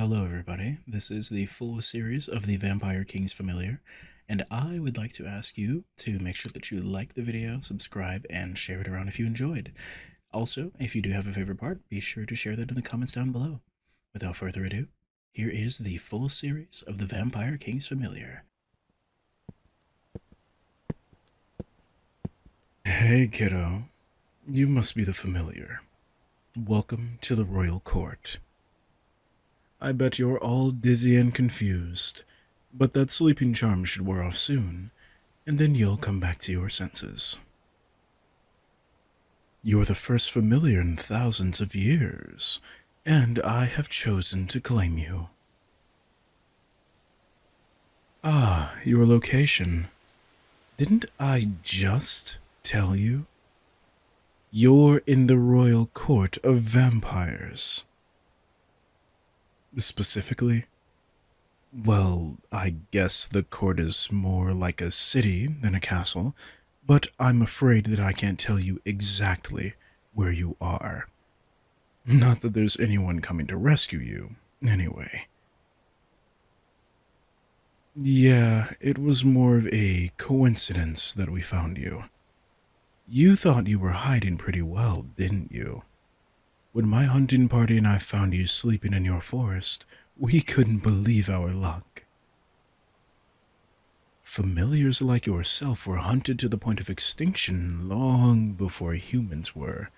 Hello, everybody. This is the full series of the Vampire King's Familiar, and I would like to ask you to make sure that you like the video, subscribe, and share it around if you enjoyed. Also, if you do have a favorite part, be sure to share that in the comments down below. Without further ado, here is the full series of the Vampire King's Familiar. Hey, kiddo. You must be the familiar. Welcome to the royal court. I bet you're all dizzy and confused, but that sleeping charm should wear off soon, and then you'll come back to your senses. You're the first familiar in thousands of years, and I have chosen to claim you. Ah, your location. Didn't I just tell you? You're in the royal court of vampires. Specifically? Well, I guess the court is more like a city than a castle, but I'm afraid that I can't tell you exactly where you are. Not that there's anyone coming to rescue you, anyway. Yeah, it was more of a coincidence that we found you. You thought you were hiding pretty well, didn't you? When my hunting party and I found you sleeping in your forest, we couldn't believe our luck. Familiars like yourself were hunted to the point of extinction long before humans were.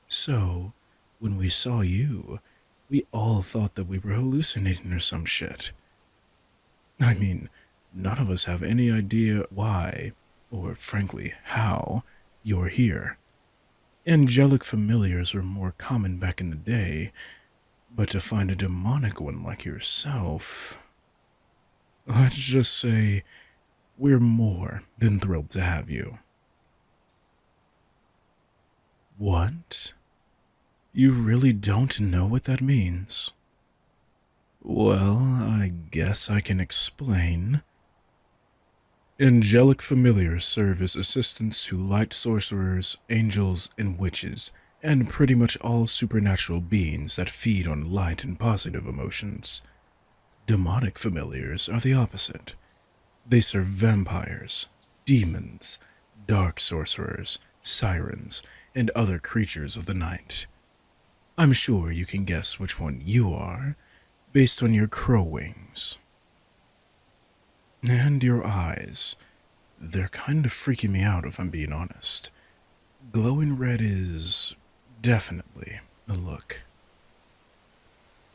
So, when we saw you, we all thought that we were hallucinating or some shit. I mean, none of us have any idea why, or frankly, how, you're here. Angelic familiars were more common back in the day, but to find a demonic one like yourself, let's just say we're more than thrilled to have you. What? You really don't know what that means? Well, I guess I can explain. Angelic familiars serve as assistants to light sorcerers, angels, and witches, and pretty much all supernatural beings that feed on light and positive emotions. Demonic familiars are the opposite. They serve vampires, demons, dark sorcerers, sirens, and other creatures of the night. I'm sure you can guess which one you are, based on your crow wings. And your eyes. They're kind of freaking me out if I'm being honest. Glowing red is definitely a look.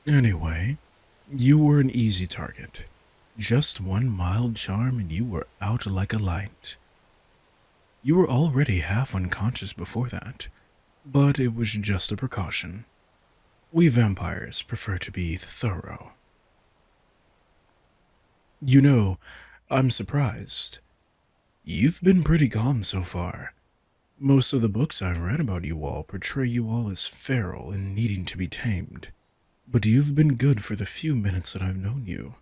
Anyway, you were an easy target. Just one mild charm and you were out like a light. You were already half unconscious before that, but it was just a precaution. We vampires prefer to be thorough. You know, I'm surprised. You've been pretty calm so far. Most of the books I've read about you all portray you all as feral and needing to be tamed. But you've been good for the few minutes that I've known you.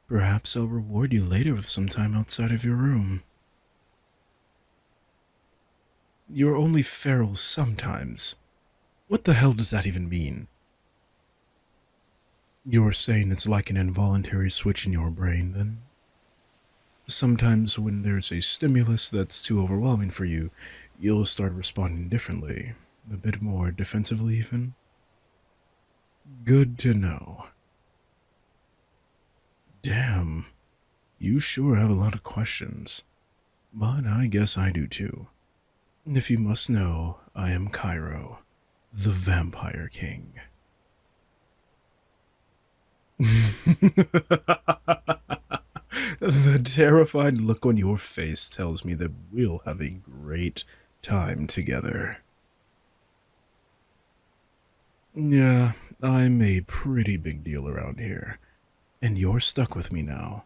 Perhaps I'll reward you later with some time outside of your room. You're only feral sometimes. What the hell does that even mean? You're saying it's like an involuntary switch in your brain, then? Sometimes when there's a stimulus that's too overwhelming for you, you'll start responding differently, a bit more defensively even. Good to know. Damn, you sure have a lot of questions, but I guess I do too. If you must know, I am Kairo, the Vampire King. The terrified look on your face tells me that we'll have a great time together. Yeah, I'm a pretty big deal around here, and you're stuck with me now.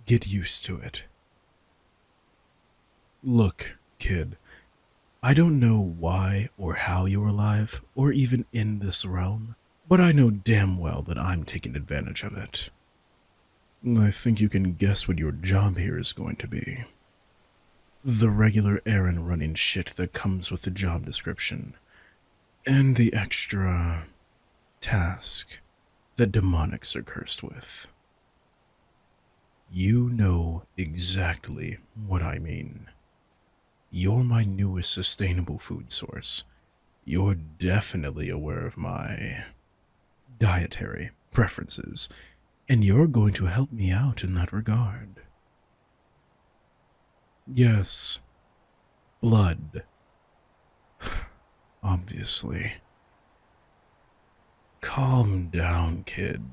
Get used to it. Look, kid, I don't know why or how you're alive, or even in this realm, but I know damn well that I'm taking advantage of it. I think you can guess what your job here is going to be. The regular errand running shit that comes with the job description. And the extra task that demonics are cursed with. You know exactly what I mean. You're my newest sustainable food source. You're definitely aware of my dietary preferences, and you're going to help me out in that regard. Yes, blood, obviously. Calm down, kid.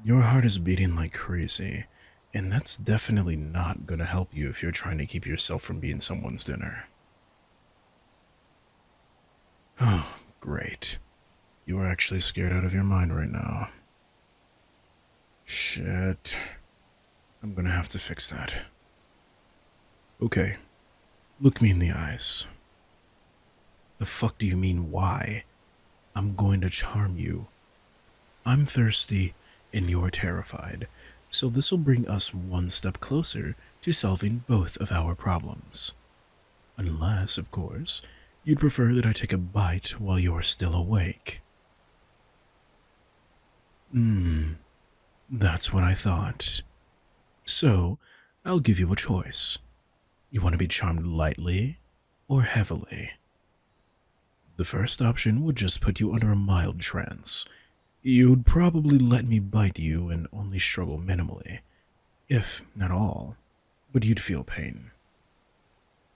Your heart is beating like crazy, and that's definitely not gonna help you if you're trying to keep yourself from being someone's dinner. Oh, great. You are actually scared out of your mind right now. Shit. I'm gonna have to fix that. Okay, look me in the eyes. The fuck do you mean, why? I'm going to charm you. I'm thirsty, and you're terrified, so this will bring us one step closer to solving both of our problems. Unless, of course, you'd prefer that I take a bite while you're still awake. That's what I thought. So, I'll give you a choice. You want to be charmed lightly or heavily? The first option would just put you under a mild trance. You'd probably let me bite you and only struggle minimally, if at all, but you'd feel pain.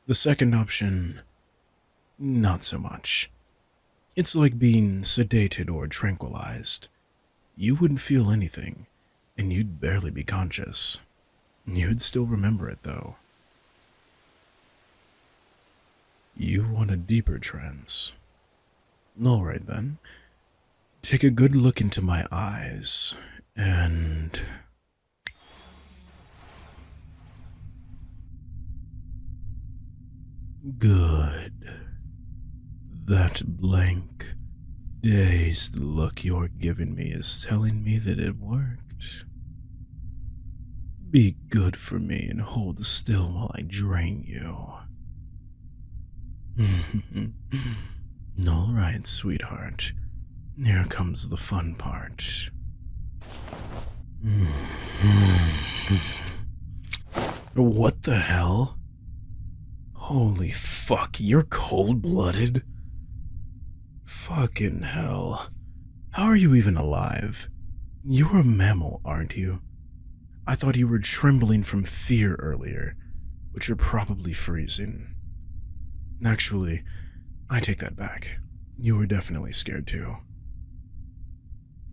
The second option, not so much. It's like being sedated or tranquilized. You wouldn't feel anything, and you'd barely be conscious. You'd still remember it, though. You want a deeper trance. Alright then. Take a good look into my eyes, and... Good. That blank, dazed look you're giving me is telling me that it worked. Be good for me and hold still while I drain you. Alright, sweetheart. Here comes the fun part. What the hell? Holy fuck, you're cold-blooded? Fucking hell. How are you even alive? You're a mammal, aren't you? I thought you were trembling from fear earlier, but you're probably freezing. Actually, I take that back. You were definitely scared too.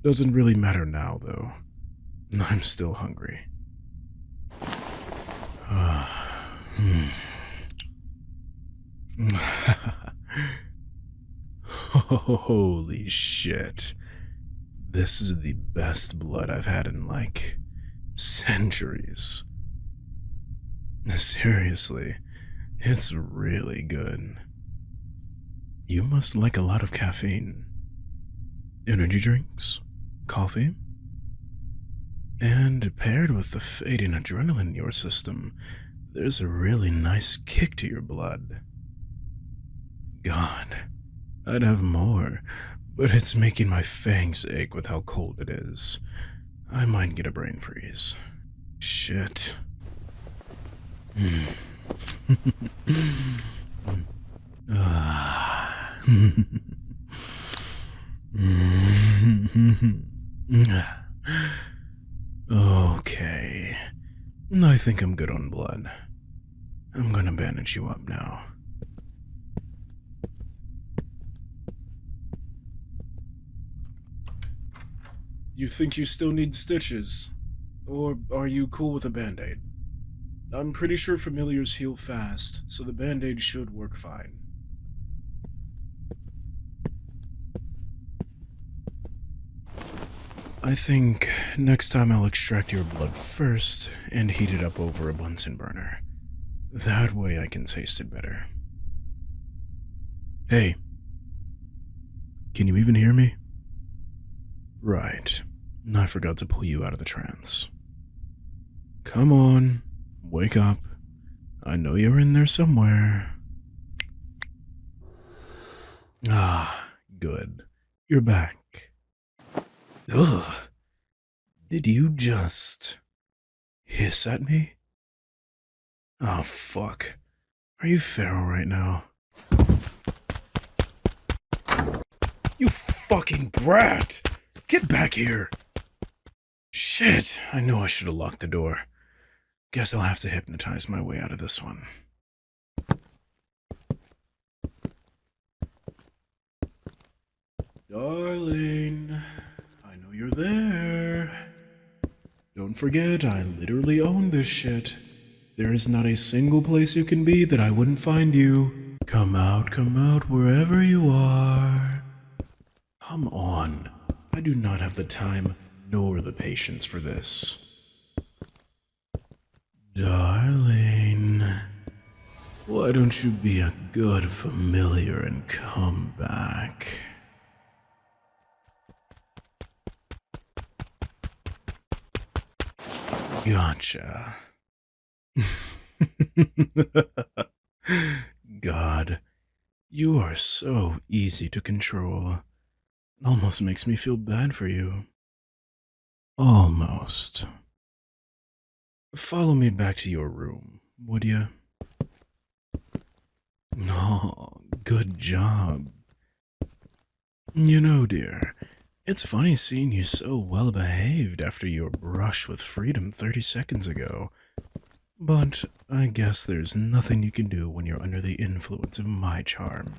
Doesn't really matter now, though. I'm still hungry. Holy shit. This is the best blood I've had in, like, centuries. Seriously, it's really good. You must like a lot of caffeine. Energy drinks, coffee, and paired with the fading adrenaline in your system, there's a really nice kick to your blood. God, I'd have more, but it's making my fangs ache with how cold it is. I might get a brain freeze. Shit. Okay. I think I'm good on blood. I'm gonna bandage you up now. You think you still need stitches? Or are you cool with a band-aid? I'm pretty sure familiars heal fast, so the band-aid should work fine. I think next time I'll extract your blood first and heat it up over a Bunsen burner. That way I can taste it better. Hey. Can you even hear me? Right. I forgot to pull you out of the trance. Come on, wake up. I know you're in there somewhere. Ah, good. You're back. Ugh, Did you just hiss at me? Oh, fuck. Are you feral right now? You fucking brat! Get back here! Shit, I knew I should have locked the door. Guess I'll have to hypnotize my way out of this one. Darling, I know you're there. Don't forget, I literally own this shit. There is not a single place you can be that I wouldn't find you. Come out, wherever you are. Come on. I do not have the time nor the patience for this. Darling, why don't you be a good familiar and come back? Gotcha. God, you are so easy to control. Almost makes me feel bad for you. Almost. Follow me back to your room, would you? Oh, good job. You know, dear, it's funny seeing you so well behaved after your brush with freedom 30 seconds ago. But I guess there's nothing you can do when you're under the influence of my charm.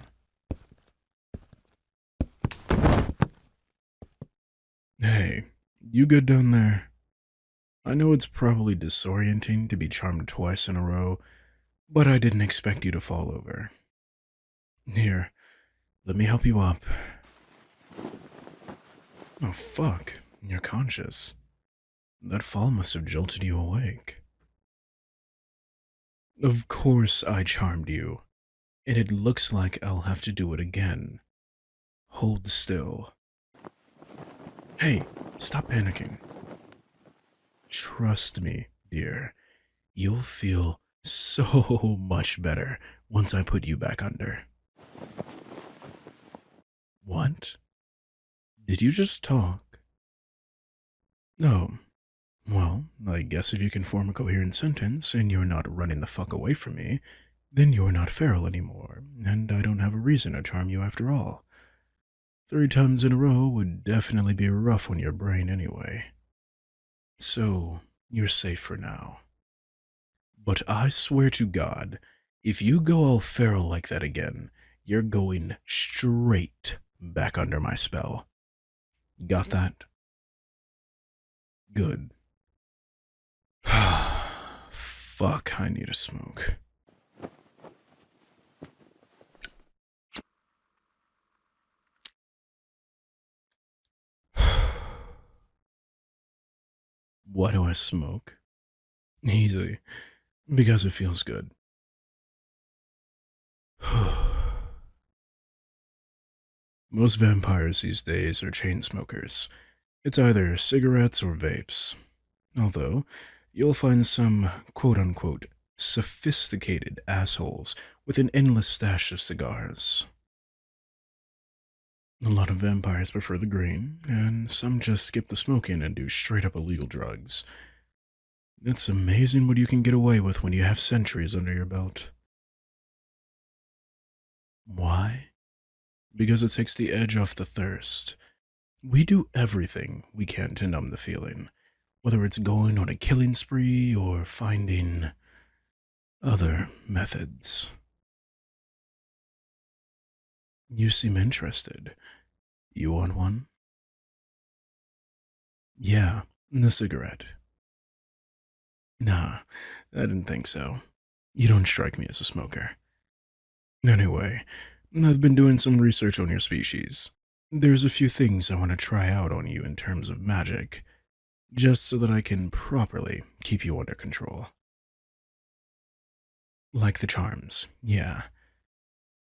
Hey, you good down there? I know it's probably disorienting to be charmed twice in a row, but I didn't expect you to fall over. Here, let me help you up. Oh fuck, you're conscious. That fall must have jolted you awake. Of course I charmed you, and it looks like I'll have to do it again. Hold still. Hey, stop panicking. Trust me, dear. You'll feel so much better once I put you back under. What? Did you just talk? No. Well, I guess if you can form a coherent sentence and you're not running the fuck away from me, then you're not feral anymore, and I don't have a reason to charm you after all. 3 times in a row would definitely be rough on your brain anyway. So, you're safe for now. But I swear to God, if you go all feral like that again, you're going straight back under my spell. Got that? Good. Fuck, I need a smoke. Why do I smoke? Easy. Because it feels good. Most vampires these days are chain smokers. It's either cigarettes or vapes. Although, you'll find some quote-unquote sophisticated assholes with an endless stash of cigars. A lot of vampires prefer the green, and some just skip the smoking and do straight-up illegal drugs. It's amazing what you can get away with when you have centuries under your belt. Why? Because it takes the edge off the thirst. We do everything we can to numb the feeling, whether it's going on a killing spree or finding other methods. You seem interested. You want one? Yeah, the cigarette. Nah, I didn't think so. You don't strike me as a smoker. Anyway, I've been doing some research on your species. There's a few things I want to try out on you in terms of magic, just so that I can properly keep you under control. Like the charms, yeah.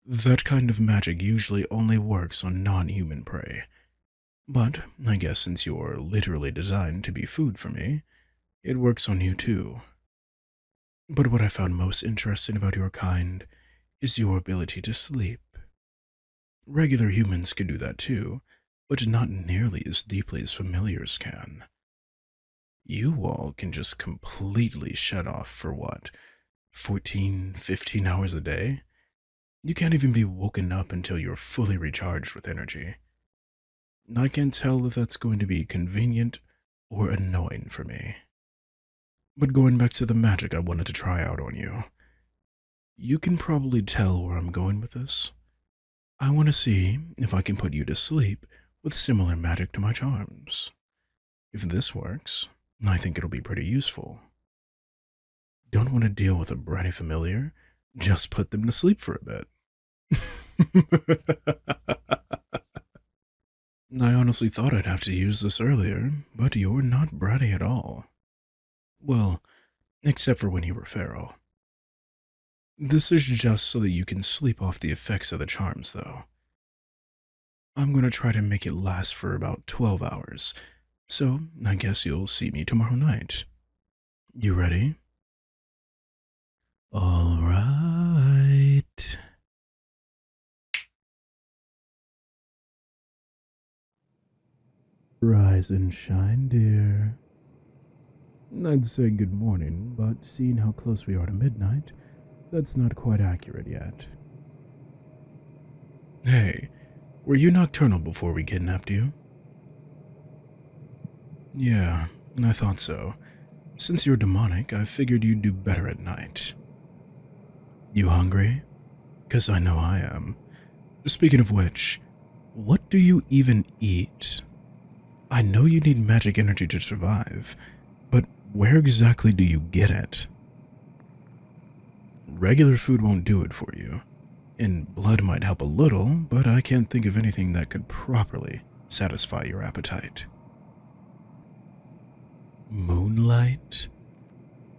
That kind of magic usually only works on non-human prey. But I guess since you're literally designed to be food for me, it works on you too. But what I found most interesting about your kind is your ability to sleep. Regular humans can do that too, but not nearly as deeply as familiars can. You all can just completely shut off for what, 14, 15 hours a day? You can't even be woken up until you're fully recharged with energy. I can't tell if that's going to be convenient or annoying for me. But going back to the magic I wanted to try out on you, you can probably tell where I'm going with this. I want to see if I can put you to sleep with similar magic to my charms. If this works, I think it'll be pretty useful. Don't want to deal with a bratty familiar? Just put them to sleep for a bit. I honestly thought I'd have to use this earlier, but you're not bratty at all. Well, except for when you were feral. This is just so that you can sleep off the effects of the charms, though. I'm going to try to make it last for about 12 hours, so I guess you'll see me tomorrow night. You ready? All right. Rise and shine, dear. I'd say good morning, but seeing how close we are to midnight, that's not quite accurate yet. Hey, were you nocturnal before we kidnapped you? Yeah, I thought so. Since you're demonic, I figured you'd do better at night. You hungry? 'Cause I know I am. Speaking of which, what do you even eat? I know you need magic energy to survive, but where exactly do you get it? Regular food won't do it for you, and blood might help a little, but I can't think of anything that could properly satisfy your appetite. Moonlight?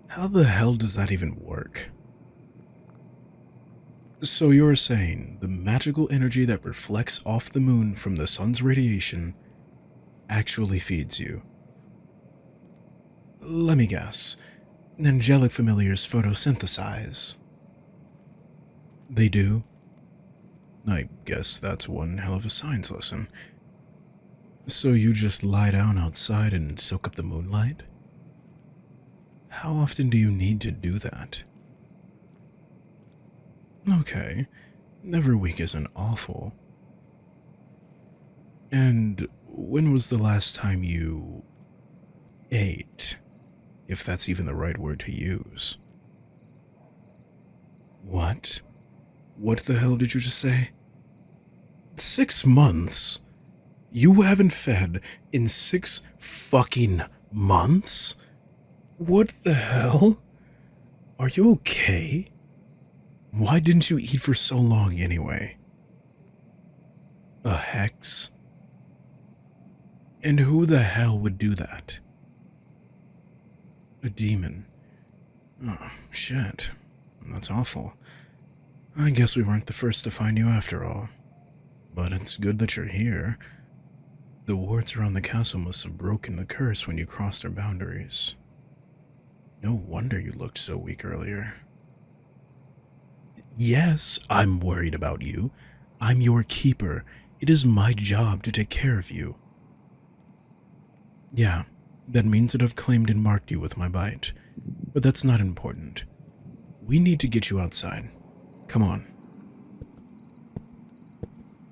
How the hell does that even work? So you're saying the magical energy that reflects off the moon from the sun's radiation actually feeds you? Let me guess. Angelic familiars photosynthesize. They do? I guess that's one hell of a science lesson. So you just lie down outside and soak up the moonlight? How often do you need to do that? Okay, every week isn't awful. And when was the last time you ate? If that's even the right word to use. What? What the hell did you just say? 6 months? You haven't fed in 6 fucking months? What the hell? Are you okay? Why didn't you eat for so long anyway? A hex? And who the hell would do that? A demon. Oh, shit. That's awful. I guess we weren't the first to find you after all. But it's good that you're here. The wards around the castle must have broken the curse when you crossed our boundaries. No wonder you looked so weak earlier. Yes, I'm worried about you. I'm your keeper. It is my job to take care of you. Yeah, that means that I've claimed and marked you with my bite. But that's not important. We need to get you outside. Come on.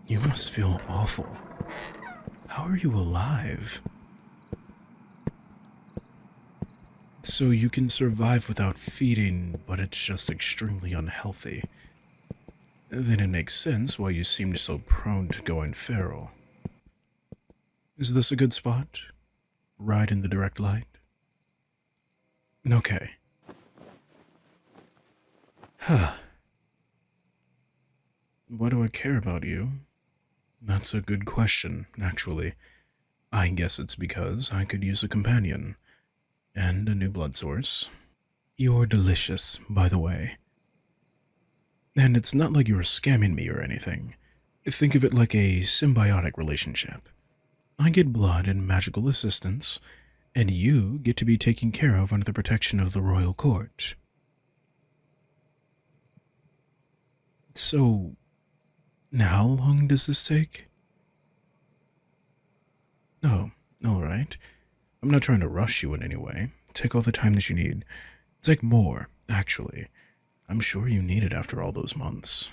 You must feel awful. How are you alive? So you can survive without feeding, but it's just extremely unhealthy. Then it makes sense why you seem so prone to going feral. Is this a good spot? Right in the direct light? Okay. Huh. Why do I care about you? That's a good question, actually. I guess it's because I could use a companion. And a new blood source. You're delicious, by the way. And it's not like you're scamming me or anything. Think of it like a symbiotic relationship. I get blood and magical assistance, and you get to be taken care of under the protection of the royal court. So, now how long does this take? Oh, alright. I'm not trying to rush you in any way. Take all the time that you need. Take more, actually. I'm sure you need it after all those months.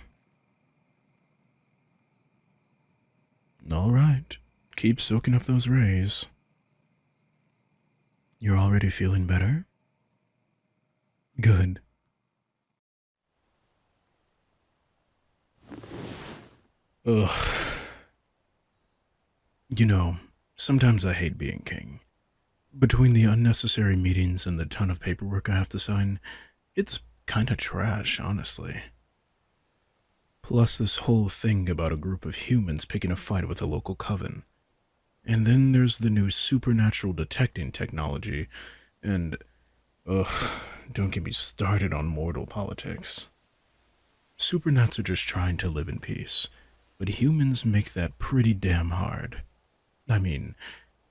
All right. Keep soaking up those rays. You're already feeling better? Good. Ugh. You know, sometimes I hate being king. Between the unnecessary meetings and the ton of paperwork I have to sign, it's kinda trash, honestly. Plus this whole thing about a group of humans picking a fight with a local coven. And then there's the new supernatural detecting technology, and ugh, don't get me started on mortal politics. Supernats are just trying to live in peace, but humans make that pretty damn hard. I mean,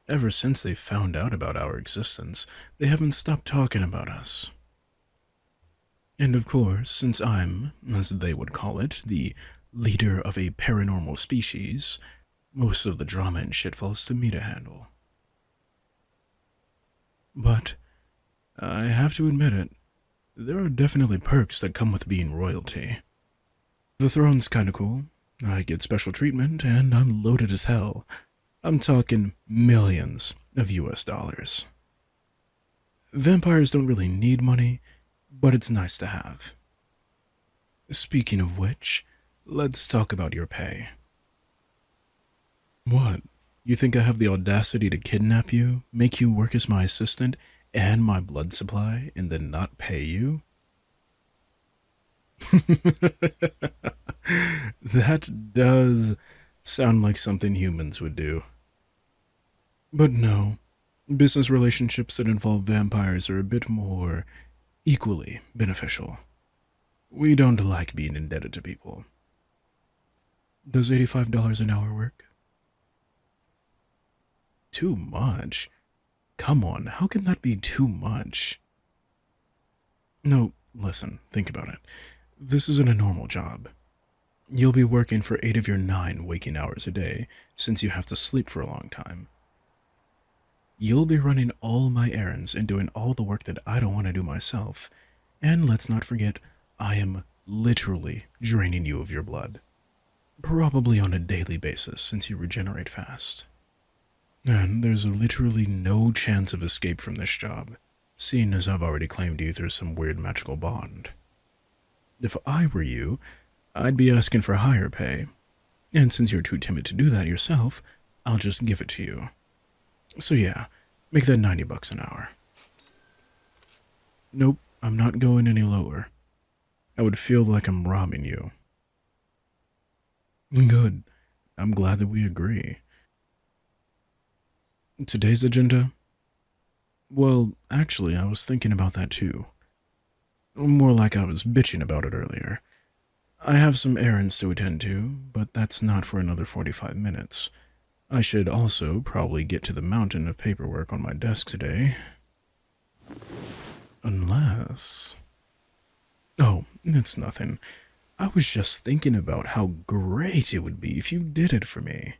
ever since they found out about our existence, they haven't stopped talking about us. And of course, since I'm, as they would call it, the leader of a paranormal species, most of the drama and shit falls to me to handle. But I have to admit it, there are definitely perks that come with being royalty. The throne's kinda cool. I get special treatment, and I'm loaded as hell. I'm talking millions of US dollars. Vampires don't really need money, but it's nice to have. Speaking of which, let's talk about your pay. What? You think I have the audacity to kidnap you, make you work as my assistant, and my blood supply, and then not pay you? That does sound like something humans would do. But no, business relationships that involve vampires are a bit more equally beneficial. We don't like being indebted to people. Does $85 an hour work? Too much? Come on, how can that be too much? No, listen, think about it. This isn't a normal job. You'll be working for 8 of your 9 waking hours a day, since you have to sleep for a long time. You'll be running all my errands and doing all the work that I don't want to do myself. And let's not forget, I am literally draining you of your blood. Probably on a daily basis, since you regenerate fast. And there's literally no chance of escape from this job, seeing as I've already claimed you through some weird magical bond. If I were you, I'd be asking for higher pay. And since you're too timid to do that yourself, I'll just give it to you. So yeah, make that $90 an hour. Nope, I'm not going any lower. I would feel like I'm robbing you. Good. I'm glad that we agree. Today's agenda? Well, actually, I was thinking about that too. More like I was bitching about it earlier. I have some errands to attend to, but that's not for another 45 minutes. I should also probably get to the mountain of paperwork on my desk today. Unless... Oh, it's nothing. I was just thinking about how great it would be if you did it for me.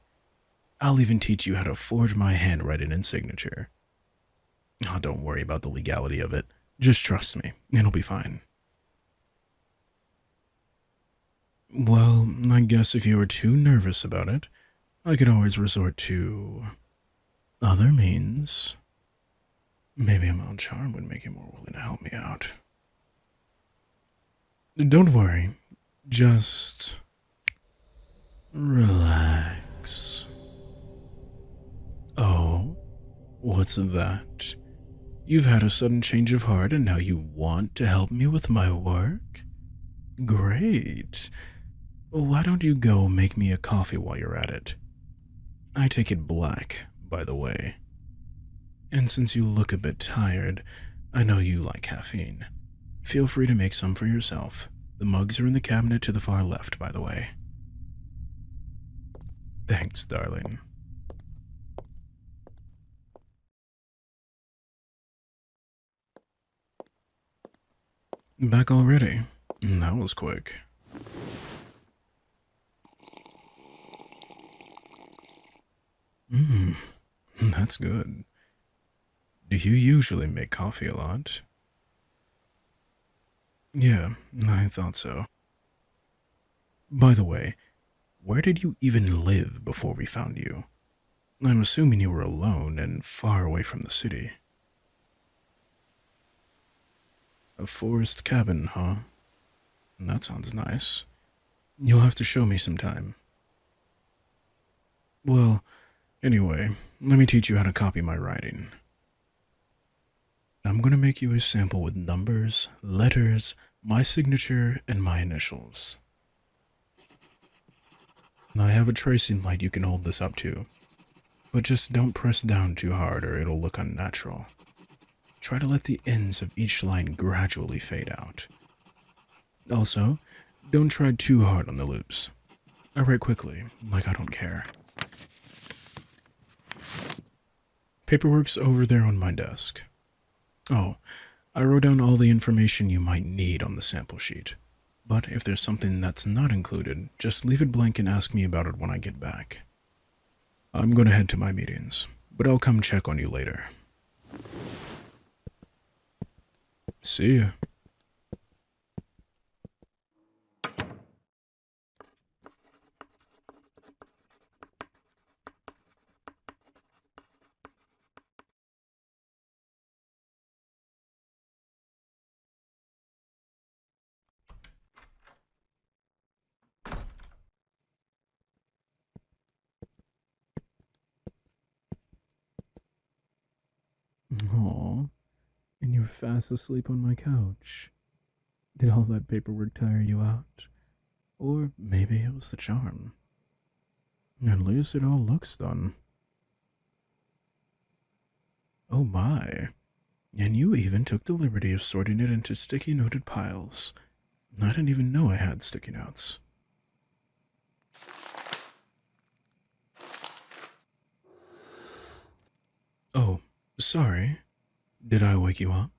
I'll even teach you how to forge my handwriting and signature. Oh, don't worry about the legality of it. Just trust me. It'll be fine. Well, I guess if you were too nervous about it, I could always resort to other means. Maybe a mild charm would make you more willing to help me out. Don't worry. Just relax. Oh, what's that? You've had a sudden change of heart and now you want to help me with my work? Great. Why don't you go make me a coffee while you're at it? I take it black, by the way. And since you look a bit tired, I know you like caffeine. Feel free to make some for yourself. The mugs are in the cabinet to the far left, by the way. Thanks, darling. Back already? That was quick. Mmm, that's good. Do you usually make coffee a lot? Yeah, I thought so. By the way, where did you even live before we found you? I'm assuming you were alone and far away from the city. A forest cabin, huh? That sounds nice. You'll have to show me sometime. Well, anyway, let me teach you how to copy my writing. I'm gonna make you a sample with numbers, letters, my signature, and my initials. I have a tracing light you can hold this up to, but just don't press down too hard or it'll look unnatural. Try to let the ends of each line gradually fade out. Also, don't try too hard on the loops. I write quickly, like I don't care. Paperwork's over there on my desk. Oh, I wrote down all the information you might need on the sample sheet. But if there's something that's not included, just leave it blank and ask me about it when I get back. I'm gonna head to my meetings, but I'll come check on you later. See ya. Aw, and you're fast asleep on my couch. Did all that paperwork tire you out? Or maybe it was the charm. At least it all looks done. Oh my. And you even took the liberty of sorting it into sticky noted piles. I didn't even know I had sticky notes. Oh, sorry. Did I wake you up?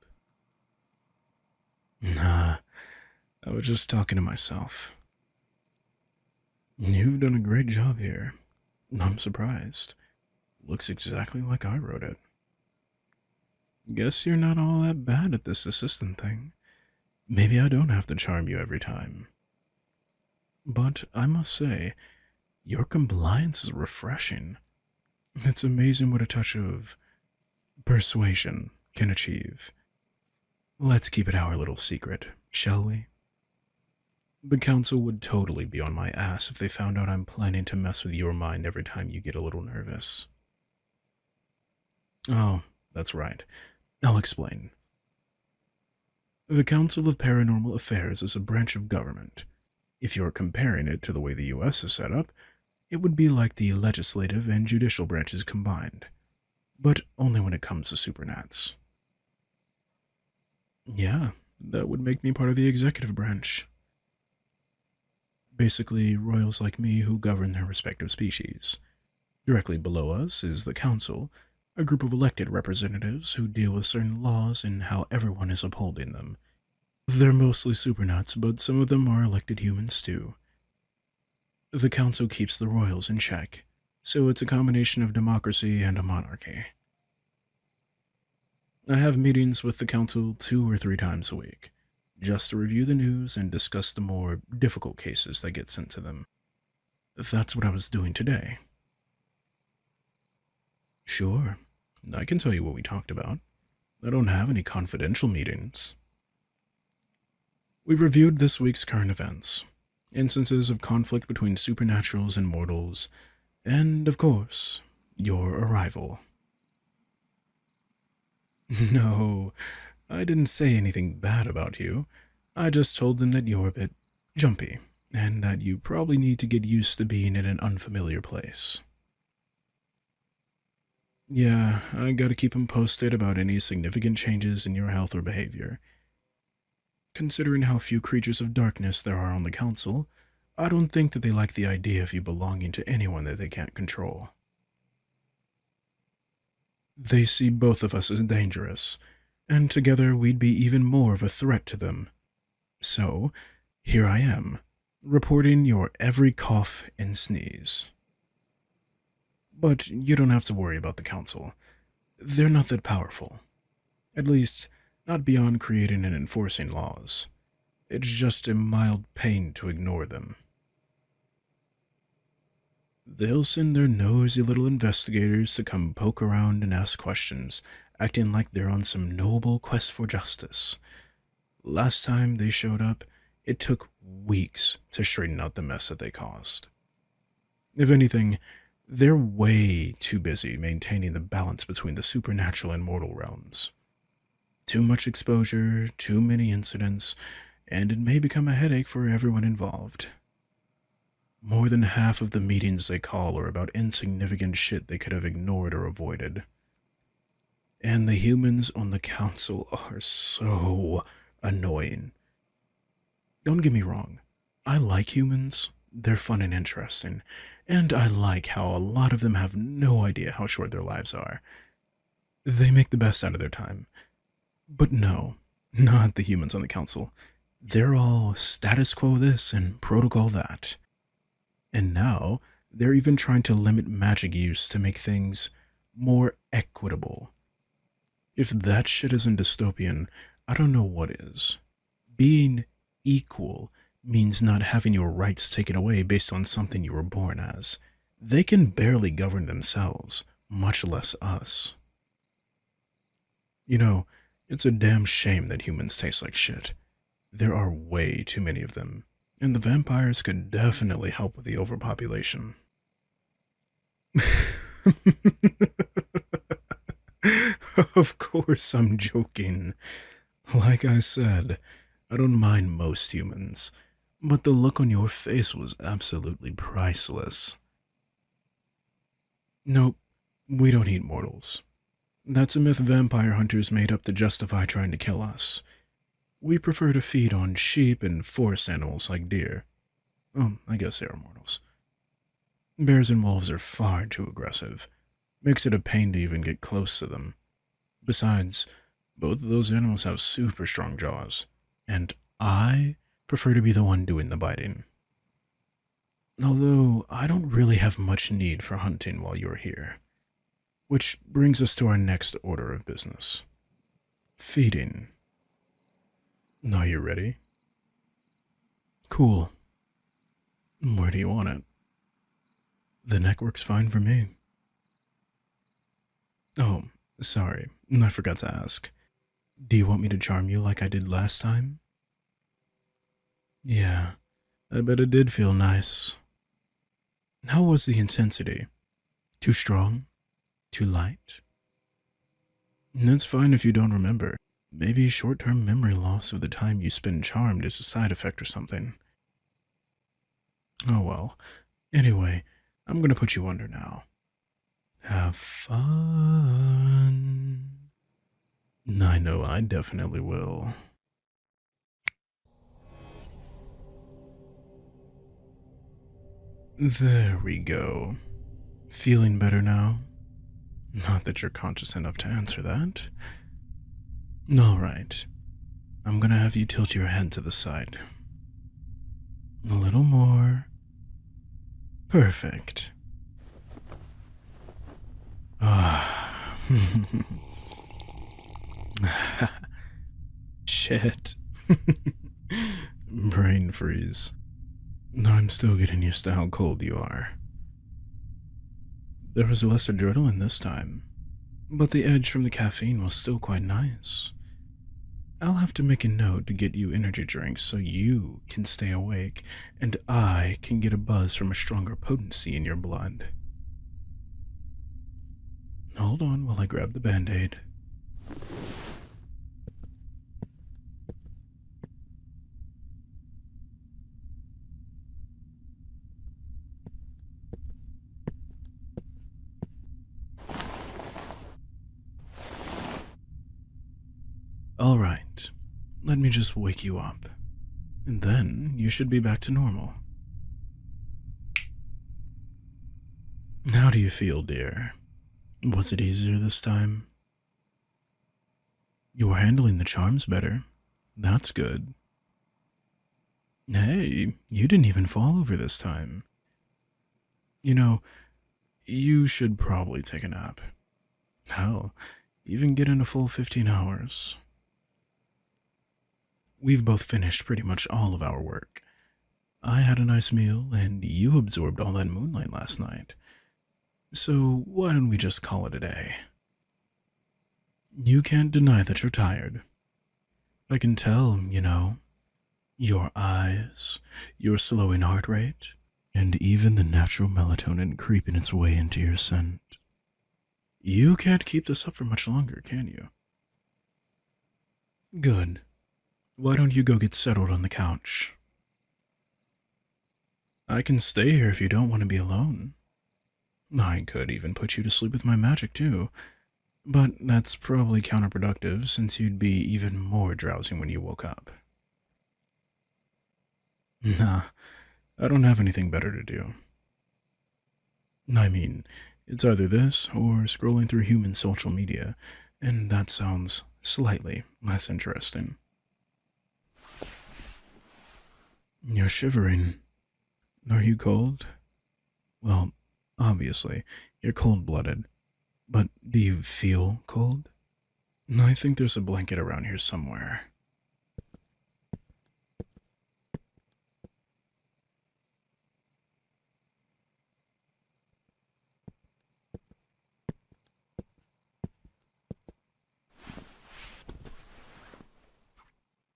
Nah, I was just talking to myself. You've done a great job here. I'm surprised. Looks exactly like I wrote it. Guess you're not all that bad at this assistant thing. Maybe I don't have to charm you every time. But I must say, your compliance is refreshing. It's amazing what a touch of persuasion can achieve. Let's keep it our little secret, shall we? The council would totally be on my ass if they found out I'm planning to mess with your mind every time you get a little nervous. Oh, that's right. I'll explain. The Council of Paranormal Affairs is a branch of government. If you're comparing it to the way the US is set up, it would be like the legislative and judicial branches combined. But only when it comes to supernats. Yeah, that would make me part of the executive branch. Basically, royals like me who govern their respective species. Directly below us is the council, a group of elected representatives who deal with certain laws and how everyone is upholding them. They're mostly supernuts, but some of them are elected humans too. The council keeps the royals in check, so it's a combination of democracy and a monarchy. I have meetings with the council 2 or 3 times a week, just to review the news and discuss the more difficult cases that get sent to them. That's what I was doing today. Sure, I can tell you what we talked about. I don't have any confidential meetings. We reviewed this week's current events, instances of conflict between supernaturals and mortals, and, of course, your arrival. No, I didn't say anything bad about you. I just told them that you're a bit jumpy, and that you probably need to get used to being in an unfamiliar place. Yeah, I gotta keep them posted about any significant changes in your health or behavior. Considering how few creatures of darkness there are on the council, I don't think that they like the idea of you belonging to anyone that they can't control. They see both of us as dangerous, and together we'd be even more of a threat to them. So, here I am, reporting your every cough and sneeze. But you don't have to worry about the council. They're not that powerful. At least, not beyond creating and enforcing laws. It's just a mild pain to ignore them. They'll send their nosy little investigators to come poke around and ask questions, acting like they're on some noble quest for justice. Last time they showed up, it took weeks to straighten out the mess that they caused. If anything, they're way too busy maintaining the balance between the supernatural and mortal realms. Too much exposure, too many incidents, and it may become a headache for everyone involved. More than half of the meetings they call are about insignificant shit they could have ignored or avoided. And the humans on the council are so annoying. Don't get me wrong, I like humans. They're fun and interesting, and I like how a lot of them have no idea how short their lives are. They make the best out of their time. But no, not the humans on the council. They're all status quo this and protocol that. And now, they're even trying to limit magic use to make things more equitable. If that shit isn't dystopian, I don't know what is. Being equal means not having your rights taken away based on something you were born as. They can barely govern themselves, much less us. You know, it's a damn shame that humans taste like shit. There are way too many of them, and the vampires could definitely help with the overpopulation. Of course, I'm joking. Like I said, I don't mind most humans, but the look on your face was absolutely priceless. Nope, we don't eat mortals. That's a myth vampire hunters made up to justify trying to kill us. We prefer to feed on sheep and forest animals like deer. Oh, I guess they are mortals. Bears and wolves are far too aggressive. Makes it a pain to even get close to them. Besides, both of those animals have super strong jaws, and I prefer to be the one doing the biting. Although, I don't really have much need for hunting while you're here. Which brings us to our next order of business. Feeding. Are you ready? Cool. Where do you want it? The neck works fine for me. Oh, sorry, I forgot to ask. Do you want me to charm you like I did last time? Yeah, I bet it did feel nice. How was the intensity? Too strong? Too light? That's fine if you don't remember. Maybe short-term memory loss of the time you spend charmed is a side effect or something. Oh well. Anyway, I'm gonna put you under now. Have fun. I know I definitely will. There we go. Feeling better now? Not that you're conscious enough to answer that. Alright. I'm gonna have you tilt your head to the side. A little more. Perfect. Ah. Shit. Brain freeze. I'm still getting used to how cold you are. There was less adrenaline this time, but the edge from the caffeine was still quite nice. I'll have to make a note to get you energy drinks so you can stay awake and I can get a buzz from a stronger potency in your blood. Hold on while I grab the Band-Aid. Alright, let me just wake you up, and then you should be back to normal. How do you feel, dear? Was it easier this time? You're handling the charms better. That's good. Hey, you didn't even fall over this time. You know, you should probably take a nap. Hell, even get in a full 15 hours. We've both finished pretty much all of our work. I had a nice meal, and you absorbed all that moonlight last night. So why don't we just call it a day? You can't deny that you're tired. I can tell, your eyes, your slowing heart rate, and even the natural melatonin creeping its way into your scent. You can't keep this up for much longer, can you? Good. Why don't you go get settled on the couch? I can stay here if you don't want to be alone. I could even put you to sleep with my magic, too. But that's probably counterproductive since you'd be even more drowsy when you woke up. Nah, I don't have anything better to do. I mean, it's either this or scrolling through human social media, and that sounds slightly less interesting. You're shivering. Are you cold? Well, obviously, you're cold blooded. But do you feel cold? I think there's a blanket around here somewhere.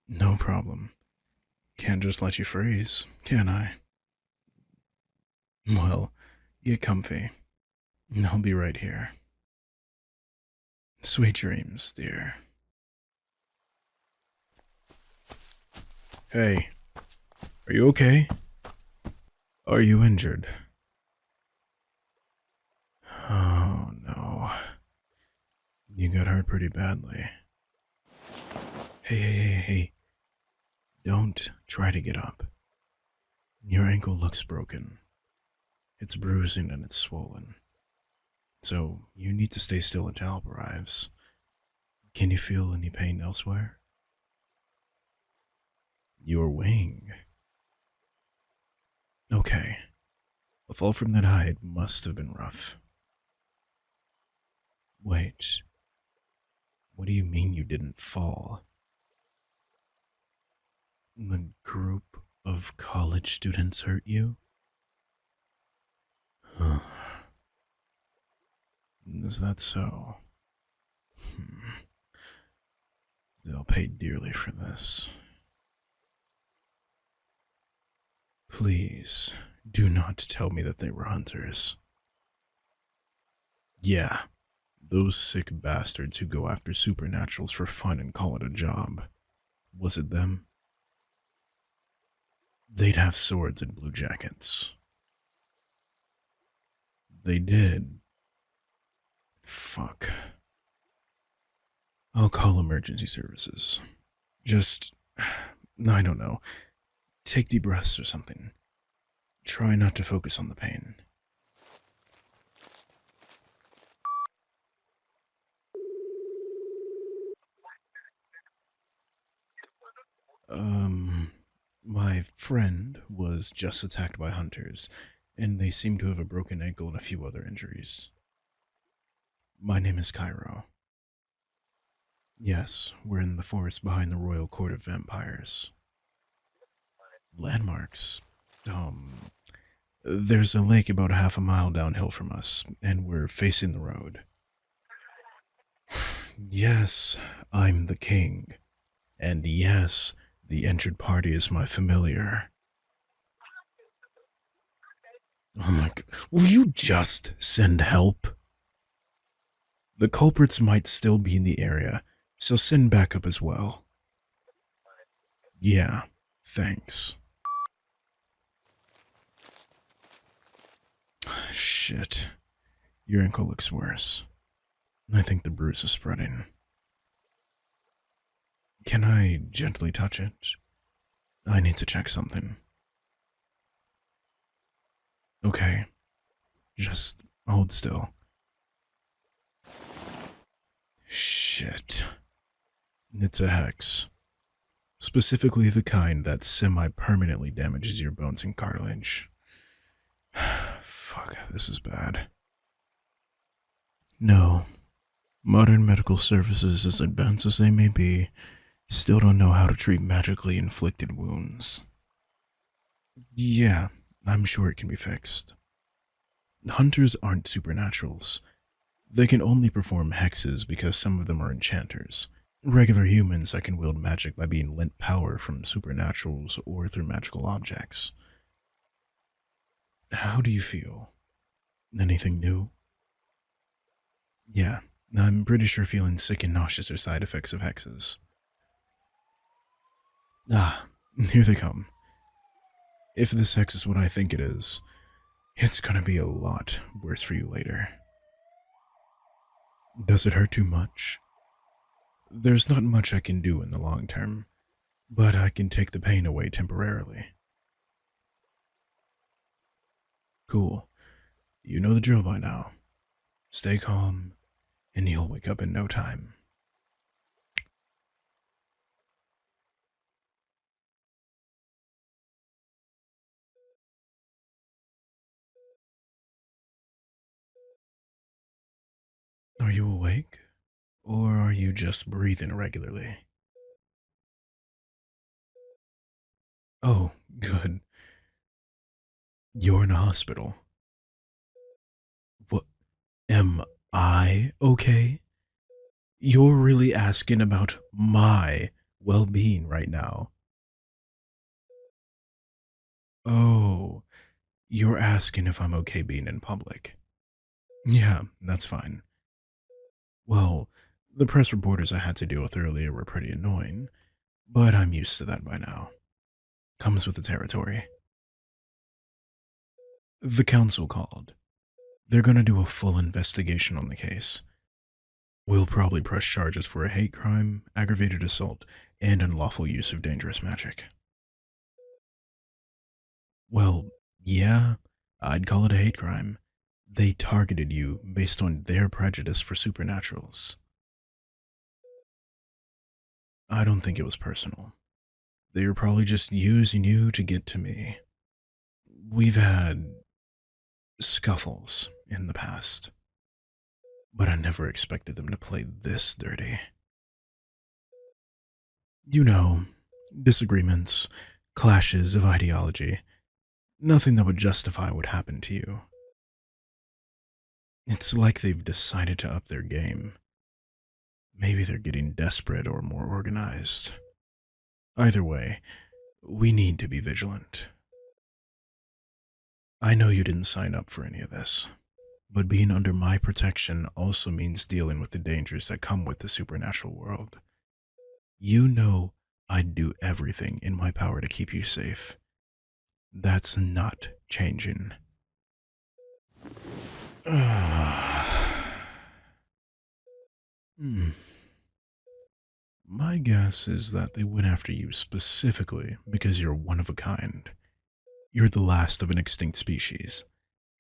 No problem. Can't just let you freeze, can I? Well, get comfy. I'll be right here. Sweet dreams, dear. Hey, are you okay? Are you injured? Oh no. You got hurt pretty badly. Hey. Don't try to get up. Your ankle looks broken. It's bruising and it's swollen. So you need to stay still until help arrives. Can you feel any pain elsewhere? Your wing. Okay. A fall from that height must have been rough. Wait. What do you mean you didn't fall? The group of college students hurt you? Is that so? They'll pay dearly for this. Please, do not tell me that they were hunters. Yeah, those sick bastards who go after supernaturals for fun and call it a job. Was it them? They'd have swords and blue jackets. They did. Fuck. I'll call emergency services. Just, I don't know, take deep breaths or something. Try not to focus on the pain. My friend was just attacked by hunters, and they seem to have a broken ankle and a few other injuries. My name is Kairo. Yes, we're in the forest behind the Royal Court of Vampires. Landmarks. There's a lake about half a mile downhill from us, and we're facing the road. Yes, I'm the king. And yes, the injured party is my familiar. Oh my god. Will you just send help? The culprits might still be in the area, so send backup as well. Yeah, thanks. Shit. Your ankle looks worse. I think the bruise is spreading. Can I gently touch it? I need to check something. Okay. Just hold still. Shit. It's a hex. Specifically the kind that semi-permanently damages your bones and cartilage. Fuck, this is bad. No, Modern medical services, as advanced as they may be, still don't know how to treat magically inflicted wounds. Yeah, I'm sure it can be fixed. Hunters aren't supernaturals. They can only perform hexes because some of them are enchanters. Regular humans that can wield magic by being lent power from supernaturals or through magical objects. How do you feel? Anything new? Yeah, I'm pretty sure feeling sick and nauseous are side effects of hexes. Ah, here they come. If this hex is what I think it is, it's gonna be a lot worse for you later. Does it hurt too much? There's not much I can do in the long term, but I can take the pain away temporarily. Cool. You know the drill by now. Stay calm, and you'll wake up in no time. Are you awake? Or are you just breathing irregularly? Oh, good. You're in a hospital. What? Am I okay? You're really asking about my well being right now. Oh, you're asking if I'm okay being in public. Yeah, that's fine. Well, the press reporters I had to deal with earlier were pretty annoying, but I'm used to that by now. Comes with the territory. The council called. They're gonna do a full investigation on the case. We'll probably press charges for a hate crime, aggravated assault, and unlawful use of dangerous magic. Well, yeah, I'd call it a hate crime. They targeted you based on their prejudice for supernaturals. I don't think it was personal. They were probably just using you to get to me. We've had scuffles in the past, but I never expected them to play this dirty. You know, disagreements, clashes of ideology, nothing that would justify what happened to you. It's like they've decided to up their game. Maybe they're getting desperate or more organized. Either way, we need to be vigilant. I know you didn't sign up for any of this, but being under my protection also means dealing with the dangers that come with the supernatural world. You know I'd do everything in my power to keep you safe. That's not changing. Hmm. My guess is that they went after you specifically because you're one of a kind. You're the last of an extinct species,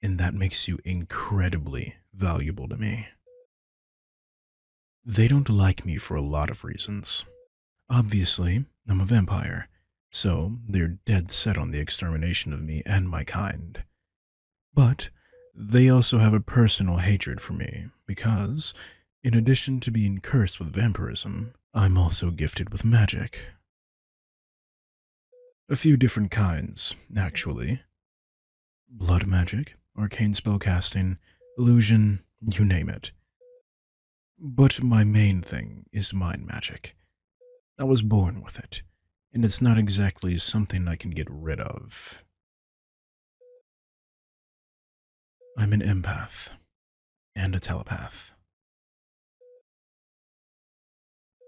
and that makes you incredibly valuable to me. They don't like me for a lot of reasons. Obviously, I'm a vampire, so they're dead set on the extermination of me and my kind. But they also have a personal hatred for me because, in addition to being cursed with vampirism, I'm also gifted with magic. A few different kinds, actually. Blood magic, arcane spellcasting, illusion, you name it. But my main thing is mind magic. I was born with it, and it's not exactly something I can get rid of. I'm an empath and a telepath.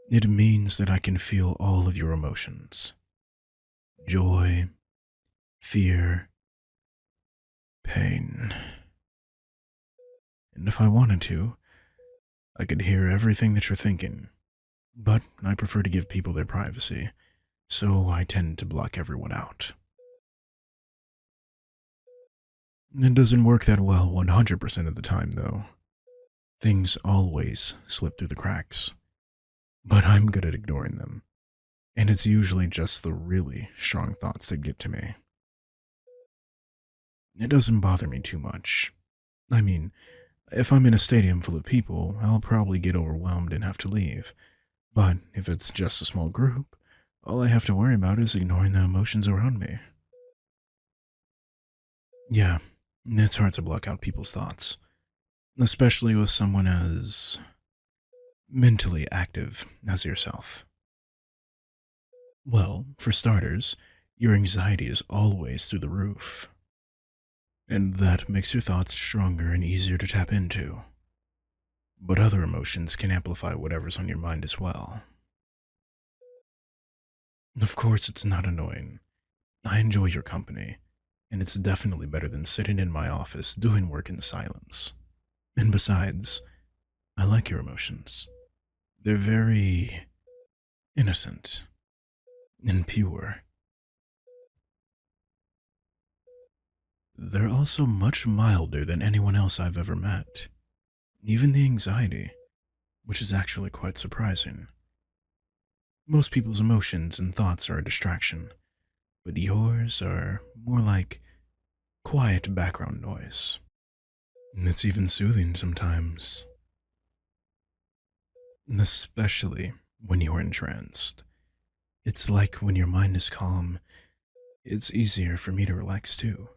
It means that I can feel all of your emotions: joy, fear, pain. And if I wanted to, I could hear everything that you're thinking. But I prefer to give people their privacy, so I tend to block everyone out. It doesn't work that well 100% of the time, though. Things always slip through the cracks. But I'm good at ignoring them, and it's usually just the really strong thoughts that get to me. It doesn't bother me too much. I mean, If I'm in a stadium full of people, I'll probably get overwhelmed and have to leave. But if it's just a small group, all I have to worry about is ignoring the emotions around me. Yeah, it's hard to block out people's thoughts, especially with someone as mentally active as yourself. Well, for starters, your anxiety is always through the roof, and that makes your thoughts stronger and easier to tap into. But other emotions can amplify whatever's on your mind as well. Of course, it's not annoying. I enjoy your company, and it's definitely better than sitting in my office doing work in silence. And besides, I like your emotions. They're very innocent and pure. They're also much milder than anyone else I've ever met. Even the anxiety, which is actually quite surprising. Most people's emotions and thoughts are a distraction, but yours are more like quiet background noise. And it's even soothing sometimes, especially when you're entranced. It's like when your mind is calm, it's easier for me to relax too.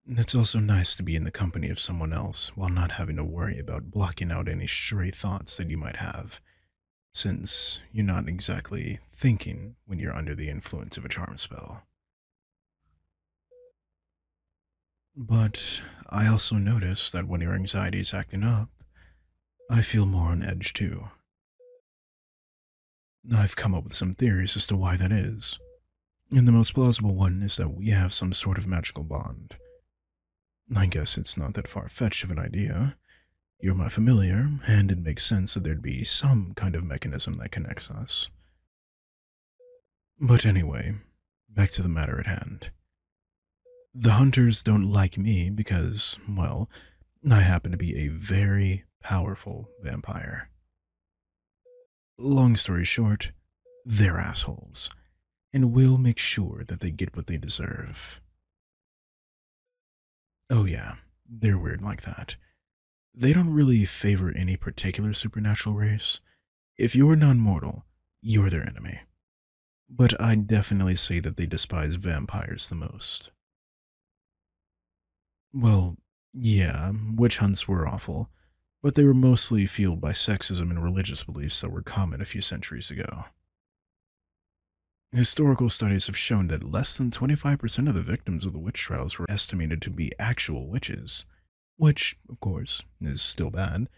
And it's also nice to be in the company of someone else while not having to worry about blocking out any stray thoughts that you might have, since you're not exactly thinking when you're under the influence of a charm spell. But I also notice that when your anxiety is acting up, I feel more on edge too. I've come up with some theories as to why that is, and the most plausible one is that we have some sort of magical bond. I guess it's not that far-fetched of an idea. You're my familiar, and it makes sense that there'd be some kind of mechanism that connects us. But anyway, back to the matter at hand. The hunters don't like me because, well, I happen to be a very powerful vampire. Long story short, they're assholes, and we'll make sure that they get what they deserve. Oh yeah, they're weird like that. They don't really favor any particular supernatural race. If you're non-mortal, you're their enemy. But I'd definitely say that they despise vampires the most. Well, yeah, witch hunts were awful, but they were mostly fueled by sexism and religious beliefs that were common a few centuries ago. Historical studies have shown that less than 25% of the victims of the witch trials were estimated to be actual witches, which, of course, is still bad,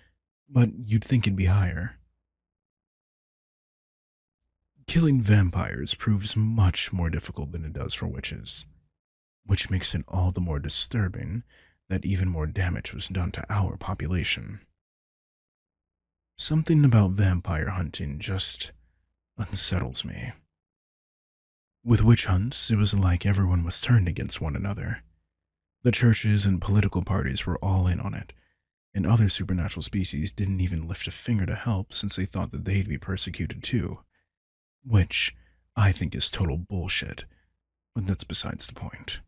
but you'd think it'd be higher. Killing vampires proves much more difficult than it does for witches, which makes it all the more disturbing that even more damage was done to our population. Something about vampire hunting just unsettles me. With witch hunts, it was like everyone was turned against one another. The churches and political parties were all in on it, and other supernatural species didn't even lift a finger to help since they thought that they'd be persecuted too. Which I think is total bullshit, but that's besides the point.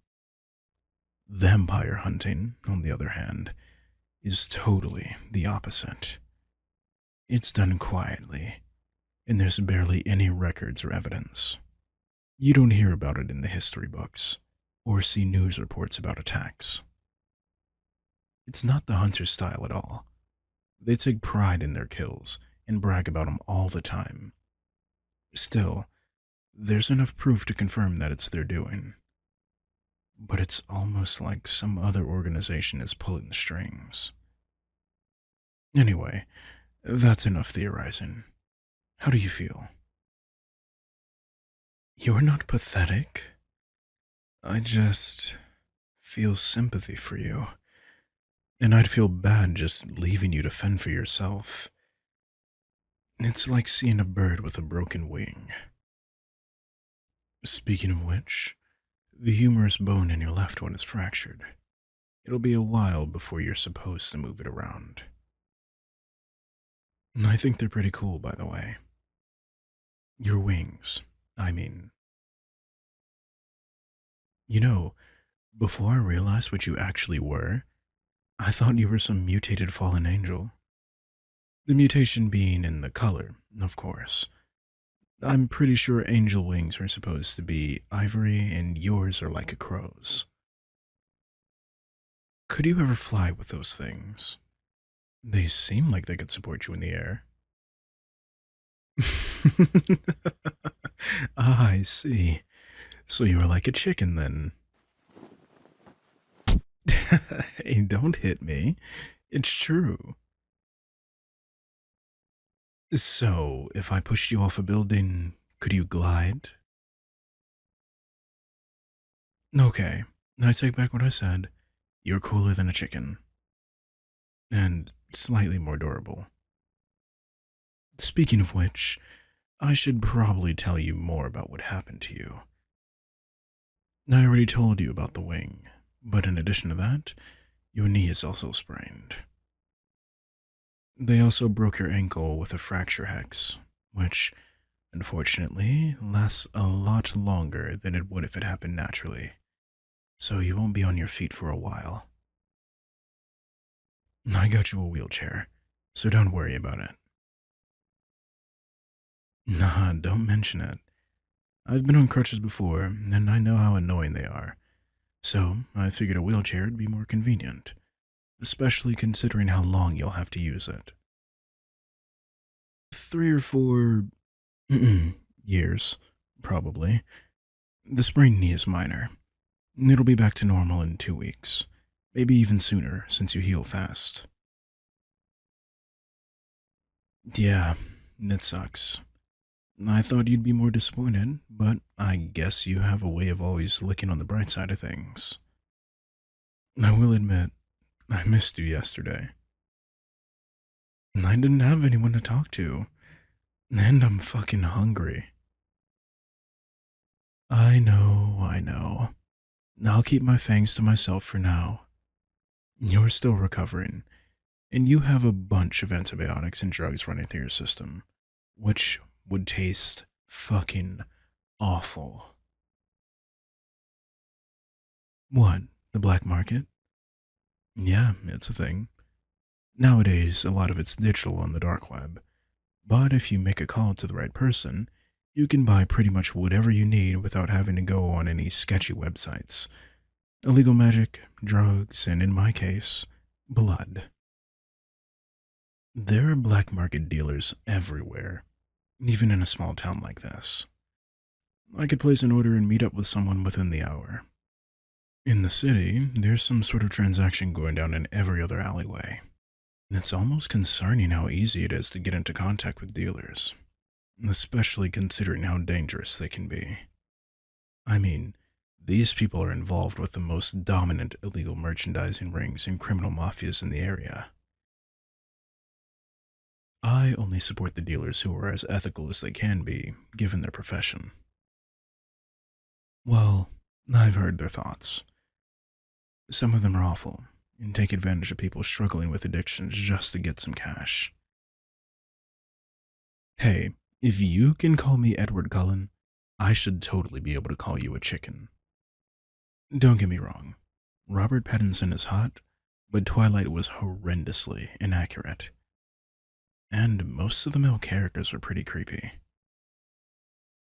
Vampire hunting, on the other hand, is totally the opposite. It's done quietly, and there's barely any records or evidence. You don't hear about it in the history books, or see news reports about attacks. It's not the hunter's style at all. They take pride in their kills and brag about them all the time. Still, there's enough proof to confirm that it's their doing. But it's almost like some other organization is pulling the strings. Anyway, that's enough theorizing. How do you feel? You're not pathetic. I just feel sympathy for you. And I'd feel bad just leaving you to fend for yourself. It's like seeing a bird with a broken wing. Speaking of which, the humerus bone in your left one is fractured. It'll be a while before you're supposed to move it around. And I think they're pretty cool, by the way. Your wings, I mean. You know, before I realized what you actually were, I thought you were some mutated fallen angel. The mutation being in the color, of course. I'm pretty sure angel wings are supposed to be ivory and yours are like a crow's. Could you ever fly with those things? They seem like they could support you in the air. Ah, I see. So you are like a chicken then. Hey, don't hit me. It's true. So, if I pushed you off a building, could you glide? Okay, I take back what I said. You're cooler than a chicken. And slightly more durable. Speaking of which, I should probably tell you more about what happened to you. I already told you about the wing, but in addition to that, your knee is also sprained. They also broke your ankle with a fracture hex, which, unfortunately, lasts a lot longer than it would if it happened naturally, so you won't be on your feet for a while. I got you a wheelchair, so don't worry about it. Nah, don't mention it. I've been on crutches before, and I know how annoying they are, so I figured a wheelchair would be more convenient, especially considering how long you'll have to use it. 3 or 4 years, probably. The sprained knee is minor. It'll be back to normal in 2 weeks, maybe even sooner since you heal fast. Yeah, it sucks. I thought you'd be more disappointed, but I guess you have a way of always looking on the bright side of things. I will admit, I missed you yesterday. I didn't have anyone to talk to, and I'm fucking hungry. I know, I know. I'll keep my fangs to myself for now. You're still recovering, and you have a bunch of antibiotics and drugs running through your system, which would taste fucking awful. What? The black market? Yeah, it's a thing. Nowadays, a lot of it's digital on the dark web, but if you make a call to the right person, you can buy pretty much whatever you need without having to go on any sketchy websites. Illegal magic, drugs, and in my case, blood. There are black market dealers everywhere, even in a small town like this. I could place an order and meet up with someone within the hour. In the city, there's some sort of transaction going down in every other alleyway. It's almost concerning how easy it is to get into contact with dealers, especially considering how dangerous they can be. I mean, these people are involved with the most dominant illegal merchandising rings and criminal mafias in the area. I only support the dealers who are as ethical as they can be, given their profession. Well, I've heard their thoughts. Some of them are awful, and take advantage of people struggling with addictions just to get some cash. Hey, if you can call me Edward Cullen, I should totally be able to call you a chicken. Don't get me wrong, Robert Pattinson is hot, but Twilight was horrendously inaccurate. And most of the male characters were pretty creepy.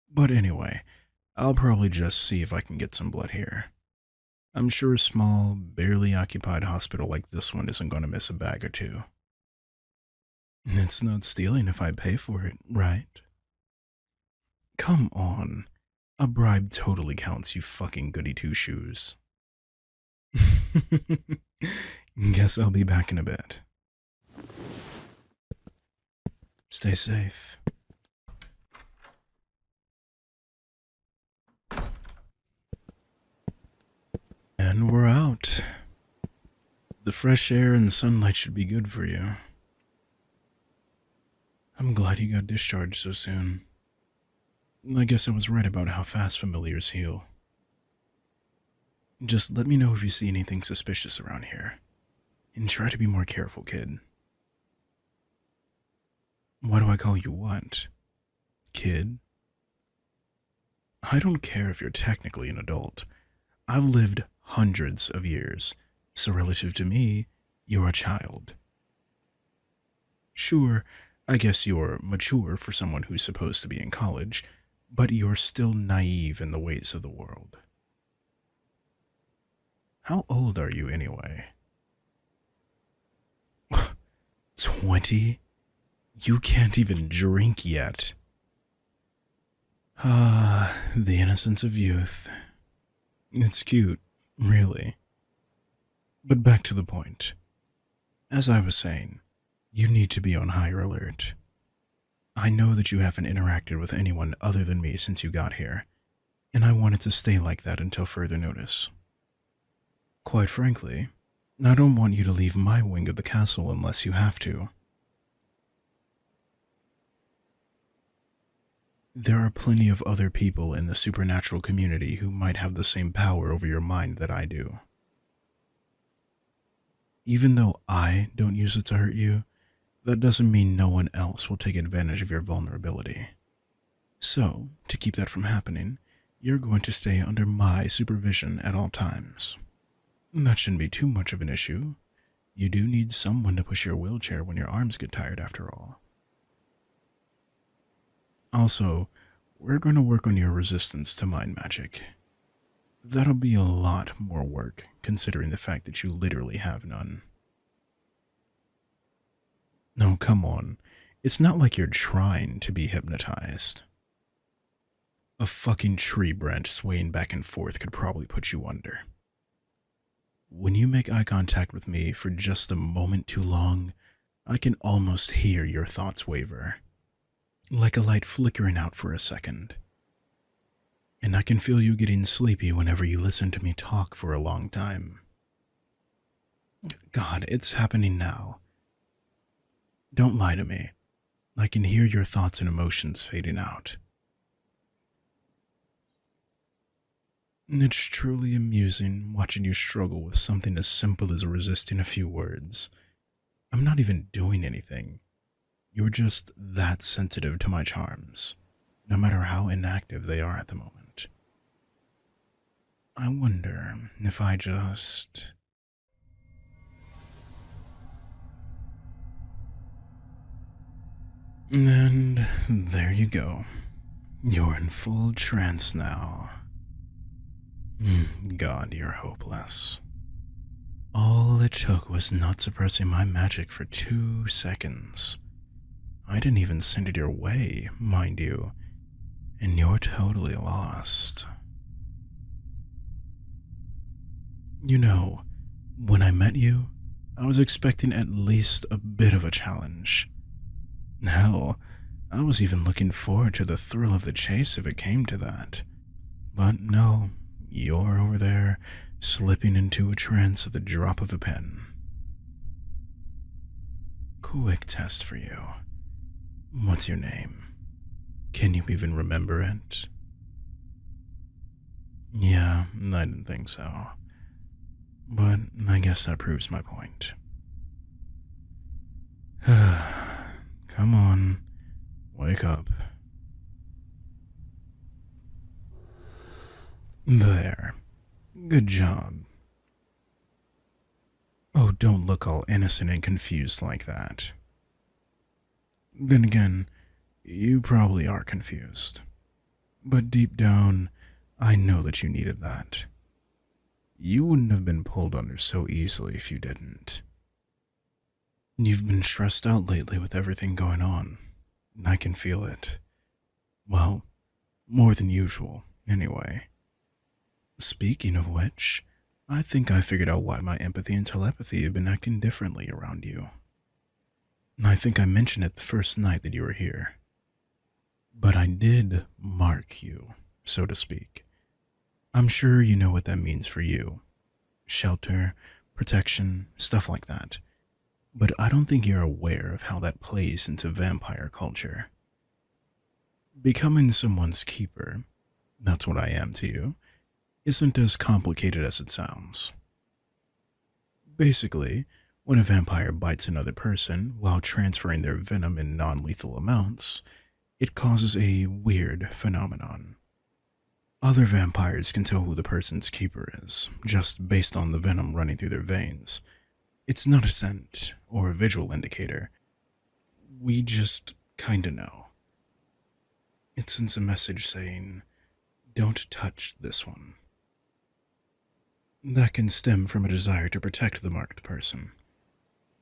But anyway, I'll probably just see if I can get some blood here. I'm sure a small, barely occupied hospital like this one isn't going to miss a bag or two. It's not stealing if I pay for it, right? Come on. A bribe totally counts, you fucking goody two-shoes. Guess I'll be back in a bit. Stay safe. And we're out. The fresh air and sunlight should be good for you. I'm glad you got discharged so soon. I guess I was right about how fast familiars heal. Just let me know if you see anything suspicious around here. And try to be more careful, kid. Why do I call you what? Kid? I don't care if you're technically an adult. I've lived hundreds of years, so relative to me, You're a child. Sure, I guess you're mature for someone who's supposed to be in college, but you're still naive in the ways of the world. How old are you anyway? 20? You can't even drink yet. Ah, the innocence of youth. It's cute, really. But back to the point. As I was saying, you need to be on higher alert. I know that you haven't interacted with anyone other than me since you got here, and I want it to stay like that until further notice. Quite frankly, I don't want you to leave my wing of the castle unless you have to. There are plenty of other people in the supernatural community who might have the same power over your mind that I do. Even though I don't use it to hurt you, that doesn't mean no one else will take advantage of your vulnerability. So, to keep that from happening, you're going to stay under my supervision at all times. That shouldn't be too much of an issue. You do need someone to push your wheelchair when your arms get tired after all. Also, we're going to work on your resistance to mind magic. That'll be a lot more work, considering the fact that you literally have none. No, come on. It's not like you're trying to be hypnotized. A fucking tree branch swaying back and forth could probably put you under. When you make eye contact with me for just a moment too long, I can almost hear your thoughts waver, like a light flickering out for a second. And I can feel you getting sleepy whenever you listen to me talk for a long time. God, it's happening now. Don't lie to me. I can hear your thoughts and emotions fading out. It's truly amusing watching you struggle with something as simple as resisting a few words. I'm not even doing anything. You're just that sensitive to my charms, no matter how inactive they are at the moment. I wonder if I just... And there you go. You're in full trance now. God, you're hopeless. All it took was not suppressing my magic for 2 seconds. I didn't even send it your way, mind you, and you're totally lost. You know, when I met you, I was expecting at least a bit of a challenge. Hell, I was even looking forward to the thrill of the chase if it came to that. But no, you're over there, slipping into a trance at the drop of a pen. Quick test for you. What's your name? Can you even remember it? Yeah, I didn't think so. But I guess that proves my point. Come on, wake up. There. Good job. Oh, don't look all innocent and confused like that. Then again, you probably are confused. But deep down, I know that you needed that. You wouldn't have been pulled under so easily if you didn't. You've been stressed out lately with everything going on, and I can feel it. Well, more than usual, anyway. Speaking of which, I think I figured out why my empathy and telepathy have been acting differently around you. I think I mentioned it the first night that you were here. But I did mark you, so to speak. I'm sure you know what that means for you. Shelter, protection, stuff like that. But I don't think you're aware of how that plays into vampire culture. Becoming someone's keeper, that's what I am to you, isn't as complicated as it sounds. Basically, when a vampire bites another person while transferring their venom in non-lethal amounts, it causes a weird phenomenon. Other vampires can tell who the person's keeper is, just based on the venom running through their veins. It's not a scent or a visual indicator. We just kinda know. It sends a message saying, don't touch this one. That can stem from a desire to protect the marked person,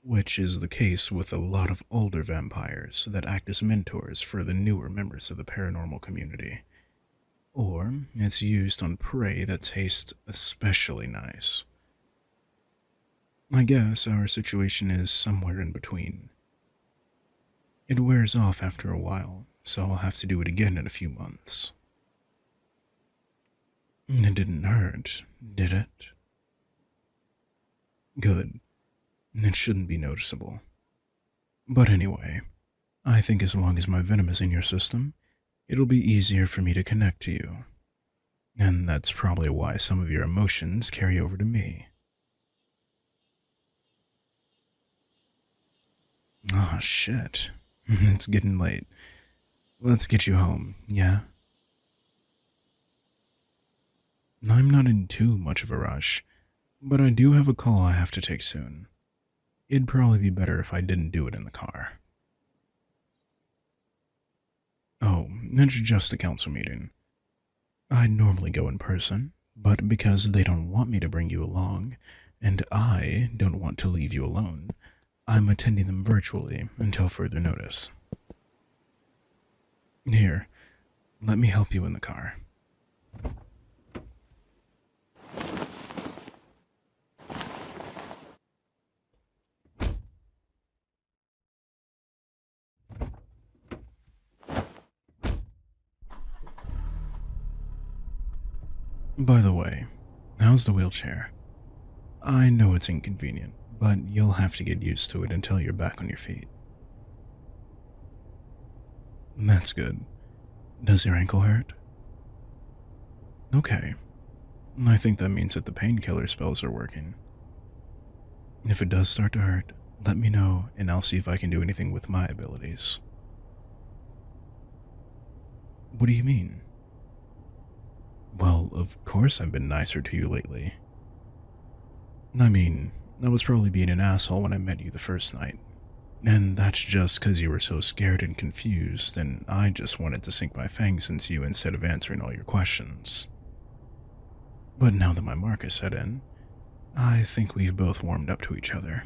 which is the case with a lot of older vampires that act as mentors for the newer members of the paranormal community. Or it's used on prey that taste especially nice. I guess our situation is somewhere in between. It wears off after a while, so I'll have to do it again in a few months. It didn't hurt, did it? Good. It shouldn't be noticeable. But anyway, I think as long as my venom is in your system, it'll be easier for me to connect to you. And that's probably why some of your emotions carry over to me. Ah, shit. It's getting late. Let's get you home, yeah? I'm not in too much of a rush, but I do have a call I have to take soon. It'd probably be better if I didn't do it in the car. Oh, it's just a council meeting. I'd normally go in person, but because they don't want me to bring you along, and I don't want to leave you alone, I'm attending them virtually until further notice. Here, let me help you in the car. By the way, how's the wheelchair? I know it's inconvenient, but you'll have to get used to it until you're back on your feet. That's good. Does your ankle hurt? Okay. I think that means that the painkiller spells are working. If it does start to hurt, let me know and I'll see if I can do anything with my abilities. What do you mean? Well, of course I've been nicer to you lately. I mean, I was probably being an asshole when I met you the first night. And that's just because you were so scared and confused, and I just wanted to sink my fangs into you instead of answering all your questions. But now that my mark is set in, I think we've both warmed up to each other.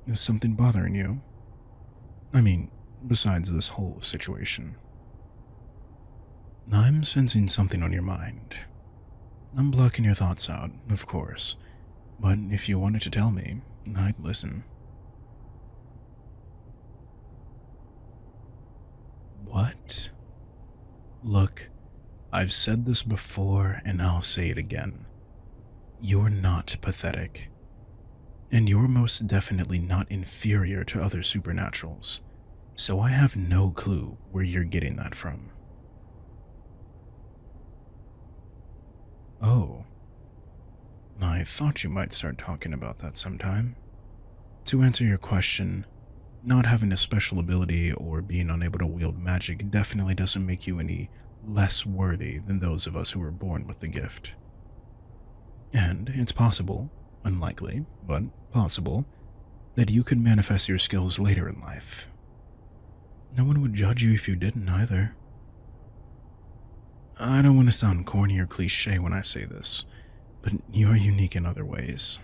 Is something bothering you? I mean, besides this whole situation. I'm sensing something on your mind. I'm blocking your thoughts out, of course, but if you wanted to tell me, I'd listen. What? Look, I've said this before and I'll say it again. You're not pathetic. And you're most definitely not inferior to other supernaturals, so I have no clue where you're getting that from. Oh, I thought you might start talking about that sometime. To answer your question, not having a special ability or being unable to wield magic definitely doesn't make you any less worthy than those of us who were born with the gift. And it's possible, unlikely, but possible, that you could manifest your skills later in life. No one would judge you if you didn't either. I don't want to sound corny or cliche when I say this, but you're unique in other ways.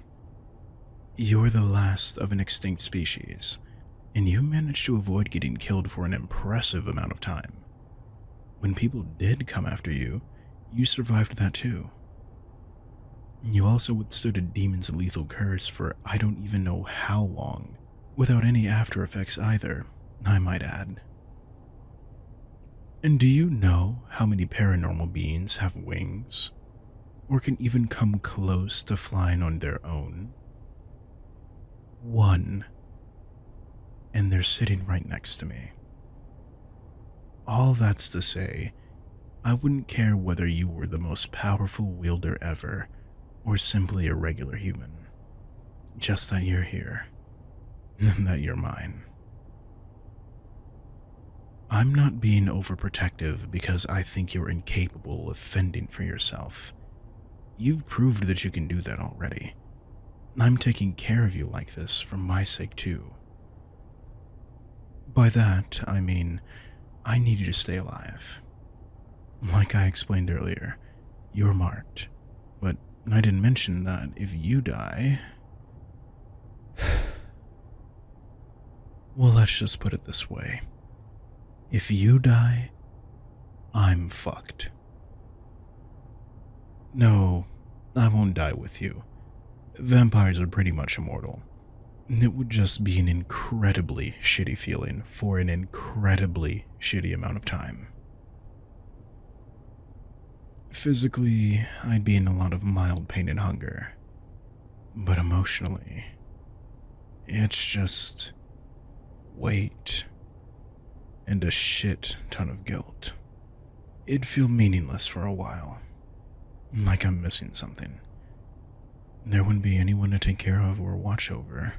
You're the last of an extinct species, and you managed to avoid getting killed for an impressive amount of time. When people did come after you, you survived that too. You also withstood a demon's lethal curse for I don't even know how long, without any after effects either, I might add. And do you know how many paranormal beings have wings? Or can even come close to flying on their own? One. And they're sitting right next to me. All that's to say, I wouldn't care whether you were the most powerful wielder ever, or simply a regular human. Just that you're here, and that you're mine. I'm not being overprotective because I think you're incapable of fending for yourself. You've proved that you can do that already. I'm taking care of you like this for my sake too. By that, I mean, I need you to stay alive. Like I explained earlier, you're marked. But I didn't mention that if you die... Well, let's just put it this way. If you die, I'm fucked. No, I won't die with you. Vampires are pretty much immortal. It would just be an incredibly shitty feeling for an incredibly shitty amount of time. Physically, I'd be in a lot of mild pain and hunger. But emotionally, it's just weight and a shit ton of guilt. It'd feel meaningless for a while, like I'm missing something. There wouldn't be anyone to take care of or watch over,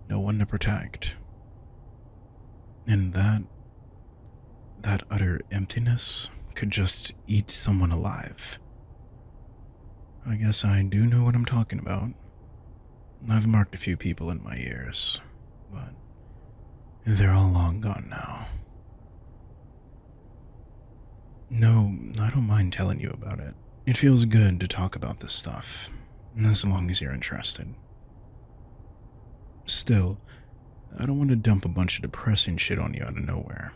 no one to protect. And that utter emptiness could just eat someone alive. I guess I do know what I'm talking about. I've marked a few people in my years, but they're all long gone now. No, I don't mind telling you about it. It feels good to talk about this stuff, as long as you're interested. Still, I don't want to dump a bunch of depressing shit on you out of nowhere.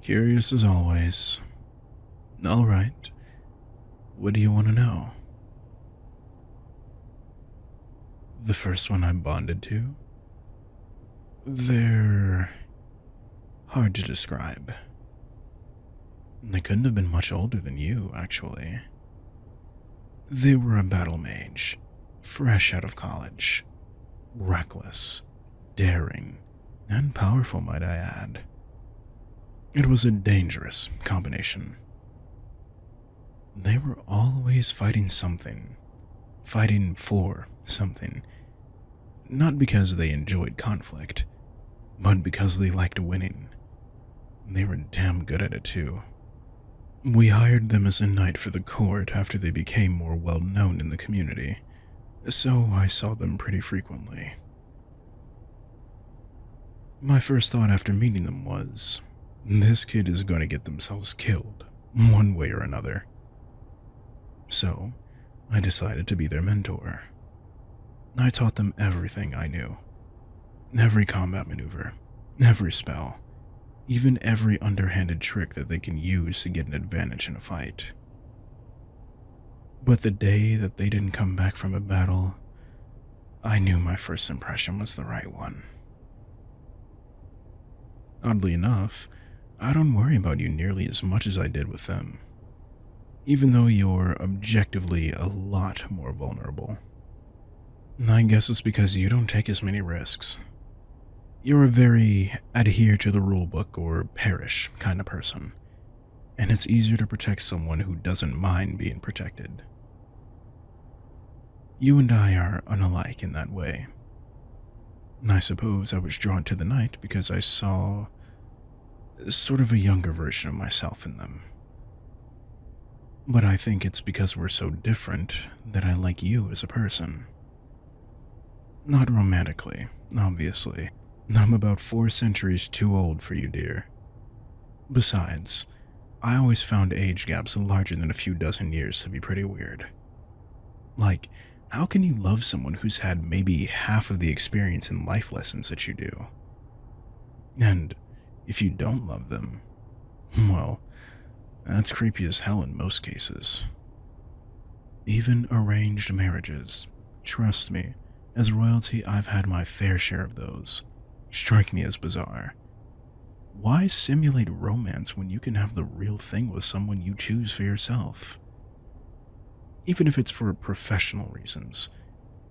Curious as always. Alright, what do you want to know? The first one I'm bonded to? They're hard to describe. They couldn't have been much older than you, actually. They were a battle mage, fresh out of college. Reckless, daring, and powerful, might I add. It was a dangerous combination. They were always fighting something, fighting for something. Not because they enjoyed conflict, but because they liked winning. They were damn good at it too. We hired them as a knight for the court after they became more well known in the community, so I saw them pretty frequently. My first thought after meeting them was, this kid is going to get themselves killed, one way or another. So, I decided to be their mentor. I taught them everything I knew. Every combat maneuver, every spell, even every underhanded trick that they can use to get an advantage in a fight. But the day that they didn't come back from a battle, I knew my first impression was the right one. Oddly enough, I don't worry about you nearly as much as I did with them, even though you're objectively a lot more vulnerable. I guess it's because you don't take as many risks. You're a very adhere to the rulebook or perish kind of person, and it's easier to protect someone who doesn't mind being protected. You and I are unalike in that way. I suppose I was drawn to the knight because I saw sort of a younger version of myself in them. But I think it's because we're so different that I like you as a person. Not romantically, obviously. I'm about 4 centuries too old for you, dear. Besides, I always found age gaps larger than a few dozen years to be pretty weird. Like, how can you love someone who's had maybe half of the experience and life lessons that you do? And if you don't love them, well, that's creepy as hell in most cases. Even arranged marriages, trust me, as royalty I've had my fair share of those, strike me as bizarre. Why simulate romance when you can have the real thing with someone you choose for yourself? Even if it's for professional reasons,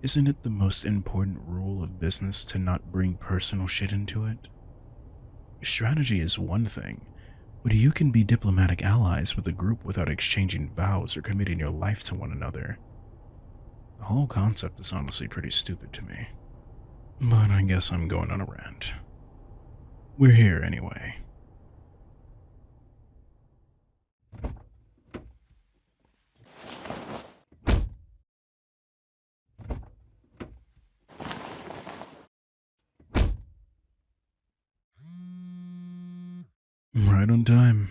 isn't it the most important rule of business to not bring personal shit into it? Strategy is one thing, but you can be diplomatic allies with a group without exchanging vows or committing your life to one another. The whole concept is honestly pretty stupid to me. But I guess I'm going on a rant. We're here anyway. Right on time.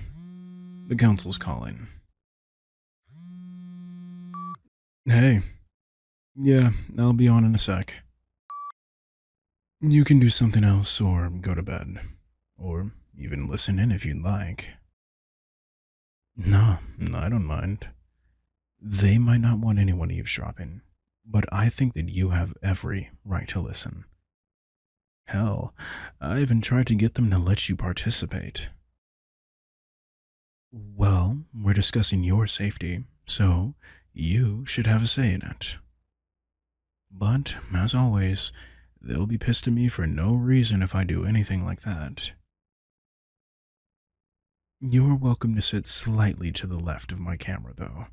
The council's calling. Hey. Yeah, I'll be on in a sec. You can do something else or go to bed. Or even listen in if you'd like. No, I don't mind. They might not want anyone eavesdropping, but I think that you have every right to listen. Hell, I even tried to get them to let you participate. Well, we're discussing your safety, so you should have a say in it. But, as always, they'll be pissed at me for no reason if I do anything like that. You're welcome to sit slightly to the left of my camera, though.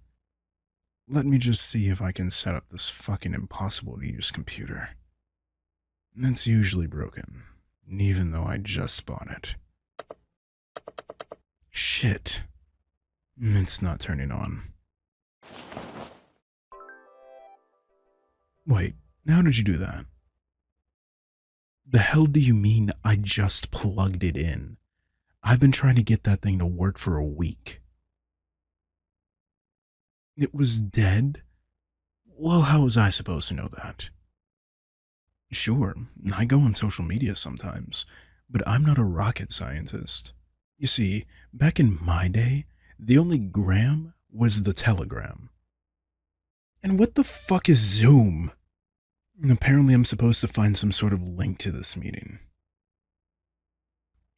Let me just see if I can set up this fucking impossible to use computer. It's usually broken, even though I just bought it. Shit. It's not turning on. Wait, how did you do that? The hell do you mean I just plugged it in? I've been trying to get that thing to work for a week. It was dead? Well, how was I supposed to know that? Sure, I go on social media sometimes, but I'm not a rocket scientist. You see, back in my day, the only gram was the Telegram. And what the fuck is Zoom? Apparently I'm supposed to find some sort of link to this meeting.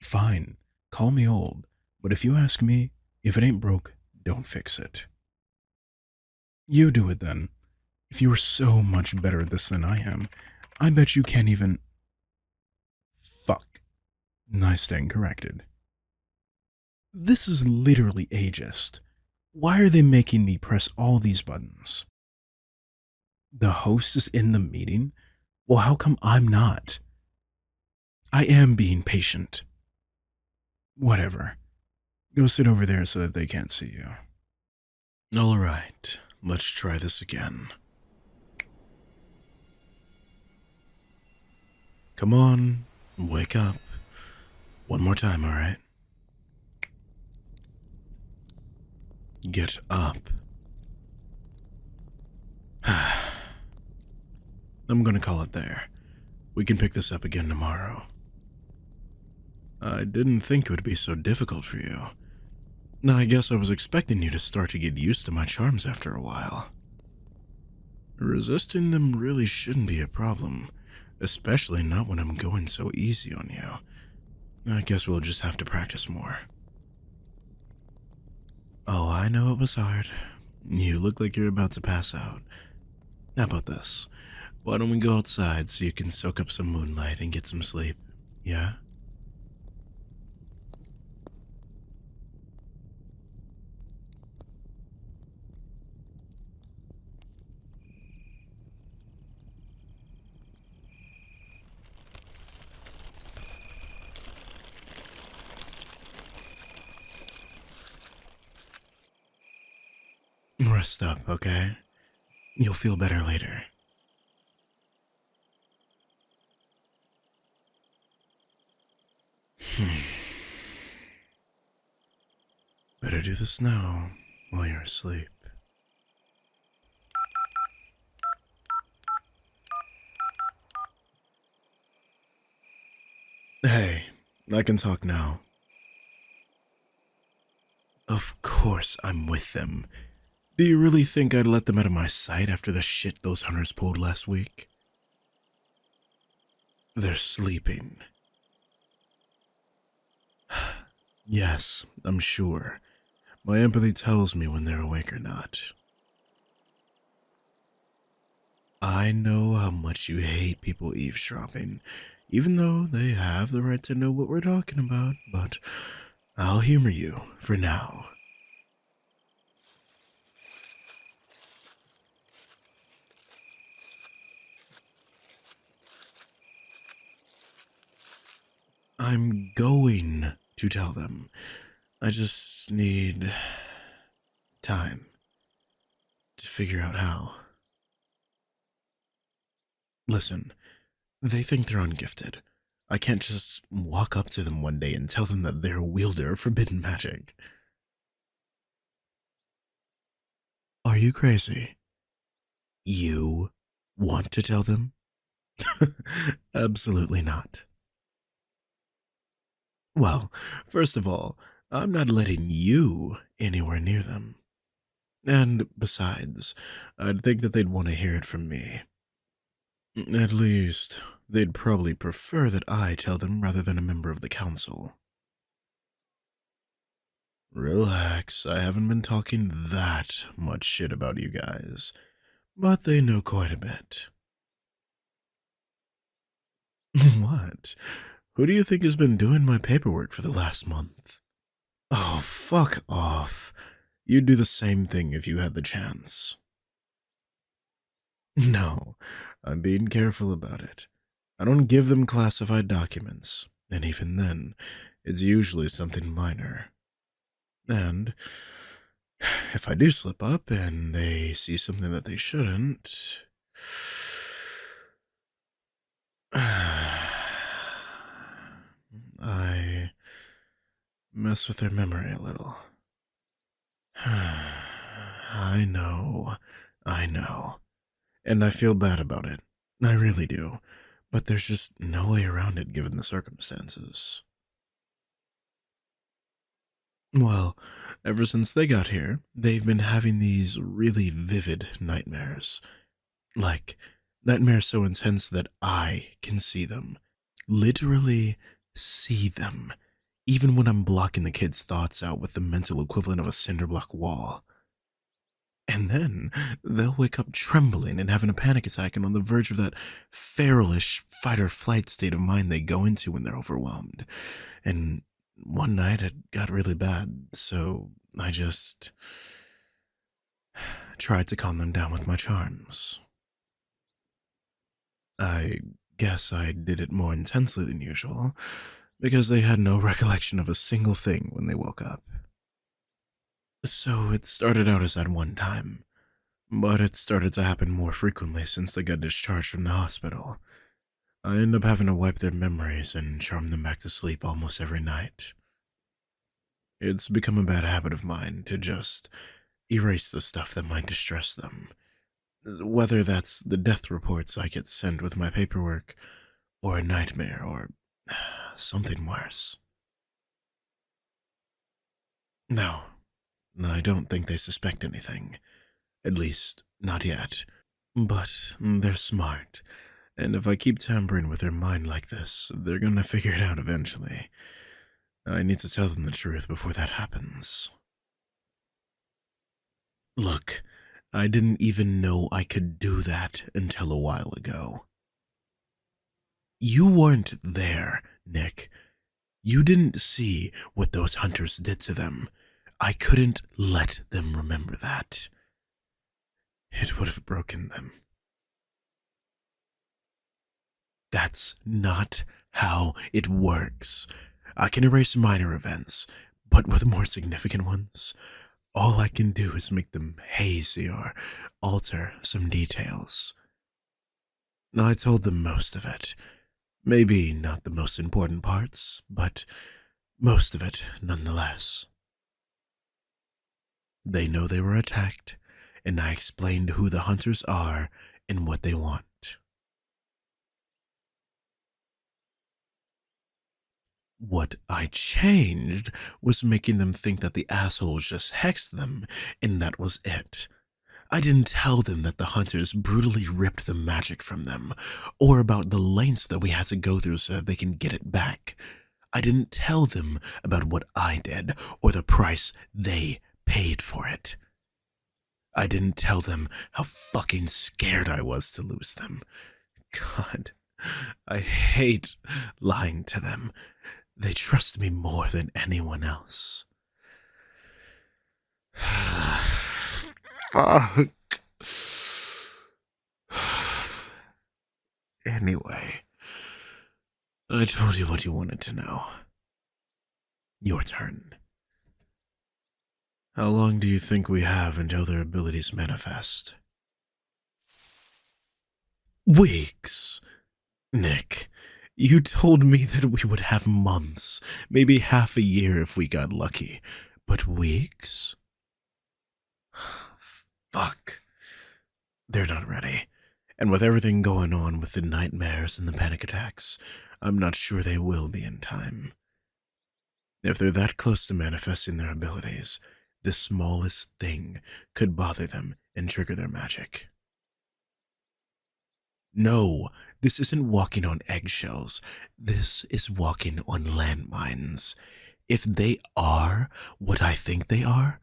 Fine, call me old, but if you ask me, if it ain't broke, don't fix it. You do it then. If you are so much better at this than I am, I bet you can't even... Fuck. I stand corrected. This is literally ageist. Why are they making me press all these buttons? The host is in the meeting? Well, how come I'm not? I am being patient. Whatever. Go sit over there so that they can't see you. All right, let's try this again. Come on, wake up. One more time, all right? Get up. I'm gonna call it there. We can pick this up again tomorrow. I didn't think it would be so difficult for you. Now, I guess I was expecting you to start to get used to my charms after a while. Resisting them really shouldn't be a problem, especially not when I'm going so easy on you. I guess we'll just have to practice more. Oh, I know it was hard. You look like you're about to pass out. How about this? Why don't we go outside so you can soak up some moonlight and get some sleep? Yeah? Rest up, okay? You'll feel better later. Better do this now while you're asleep. Hey, I can talk now. Of course I'm with them. Do you really think I'd let them out of my sight after the shit those hunters pulled last week? They're sleeping. Yes, I'm sure. My empathy tells me when they're awake or not. I know how much you hate people eavesdropping, even though they have the right to know what we're talking about, but I'll humor you for now. I'm going to tell them. I just need time to figure out how. Listen, they think they're ungifted. I can't just walk up to them one day and tell them that they're a wielder of forbidden magic. Are you crazy? You want to tell them? Absolutely not. Well, first of all, I'm not letting you anywhere near them. And besides, I'd think that they'd want to hear it from me. At least, they'd probably prefer that I tell them rather than a member of the council. Relax, I haven't been talking that much shit about you guys, but they know quite a bit. What? Who do you think has been doing my paperwork for the last month? Oh, fuck off. You'd do the same thing if you had the chance. No, I'm being careful about it. I don't give them classified documents, and even then, it's usually something minor. And if I do slip up and they see something that they shouldn't, I mess with their memory a little. I know, I know. And I feel bad about it. I really do. But there's just no way around it given the circumstances. Well, ever since they got here, they've been having these really vivid nightmares. Like, nightmares so intense that I can see them. Literally see them. Even when I'm blocking the kids' thoughts out with the mental equivalent of a cinder block wall. And then they'll wake up trembling and having a panic attack and on the verge of that feralish fight or flight state of mind they go into when they're overwhelmed. And one night it got really bad, so I just tried to calm them down with my charms. I guess I did it more intensely than usual, because they had no recollection of a single thing when they woke up. So it started out as that one time, but it started to happen more frequently since they got discharged from the hospital. I end up having to wipe their memories and charm them back to sleep almost every night. It's become a bad habit of mine to just erase the stuff that might distress them. Whether that's the death reports I get sent with my paperwork, or a nightmare, or something worse. No, I don't think they suspect anything. At least, not yet. But they're smart, and if I keep tampering with their mind like this, they're gonna figure it out eventually. I need to tell them the truth before that happens. Look, I didn't even know I could do that until a while ago. You weren't there, Nick. You didn't see what those hunters did to them. I couldn't let them remember that. It would have broken them. That's not how it works. I can erase minor events, but with more significant ones, all I can do is make them hazy or alter some details. I told them most of it. Maybe not the most important parts, but most of it nonetheless. They know they were attacked, and I explained who the hunters are and what they want. What I changed was making them think that the assholes just hexed them, and that was it. I didn't tell them that the hunters brutally ripped the magic from them, or about the lengths that we had to go through so that they can get it back. I didn't tell them about what I did, or the price they paid for it. I didn't tell them how fucking scared I was to lose them. God, I hate lying to them. They trust me more than anyone else. Fuck. Anyway, I told you what you wanted to know. Your turn. How long do you think we have until their abilities manifest? Weeks. Nick, You told me that we would have months, maybe half a year if we got lucky. But weeks? Fuck. They're not ready. And with everything going on with the nightmares and the panic attacks, I'm not sure they will be in time. If they're that close to manifesting their abilities, the smallest thing could bother them and trigger their magic. No, this isn't walking on eggshells. This is walking on landmines. If they are what I think they are,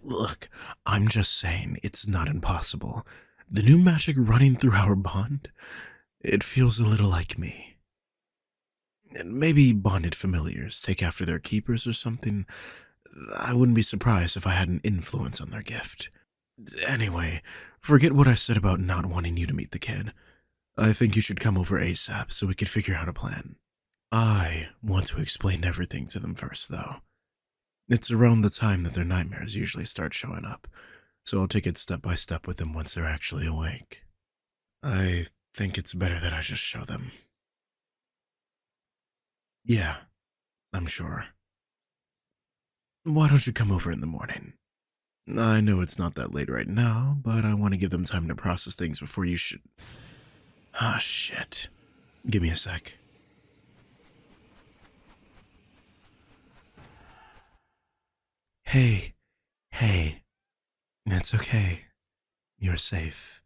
look, I'm just saying it's not impossible. The new magic running through our bond, it feels a little like me. And maybe bonded familiars take after their keepers or something. I wouldn't be surprised if I had an influence on their gift. Anyway, forget what I said about not wanting you to meet the kid. I think you should come over ASAP so we could figure out a plan. I want to explain everything to them first, though. It's around the time that their nightmares usually start showing up, so I'll take it step by step with them once they're actually awake. I think it's better that I just show them. Yeah, I'm sure. Why don't you come over in the morning? I know it's not that late right now, but I want to give them time to process things before you should... Ah, shit. Give me a sec. Hey, hey. It's okay. You're safe.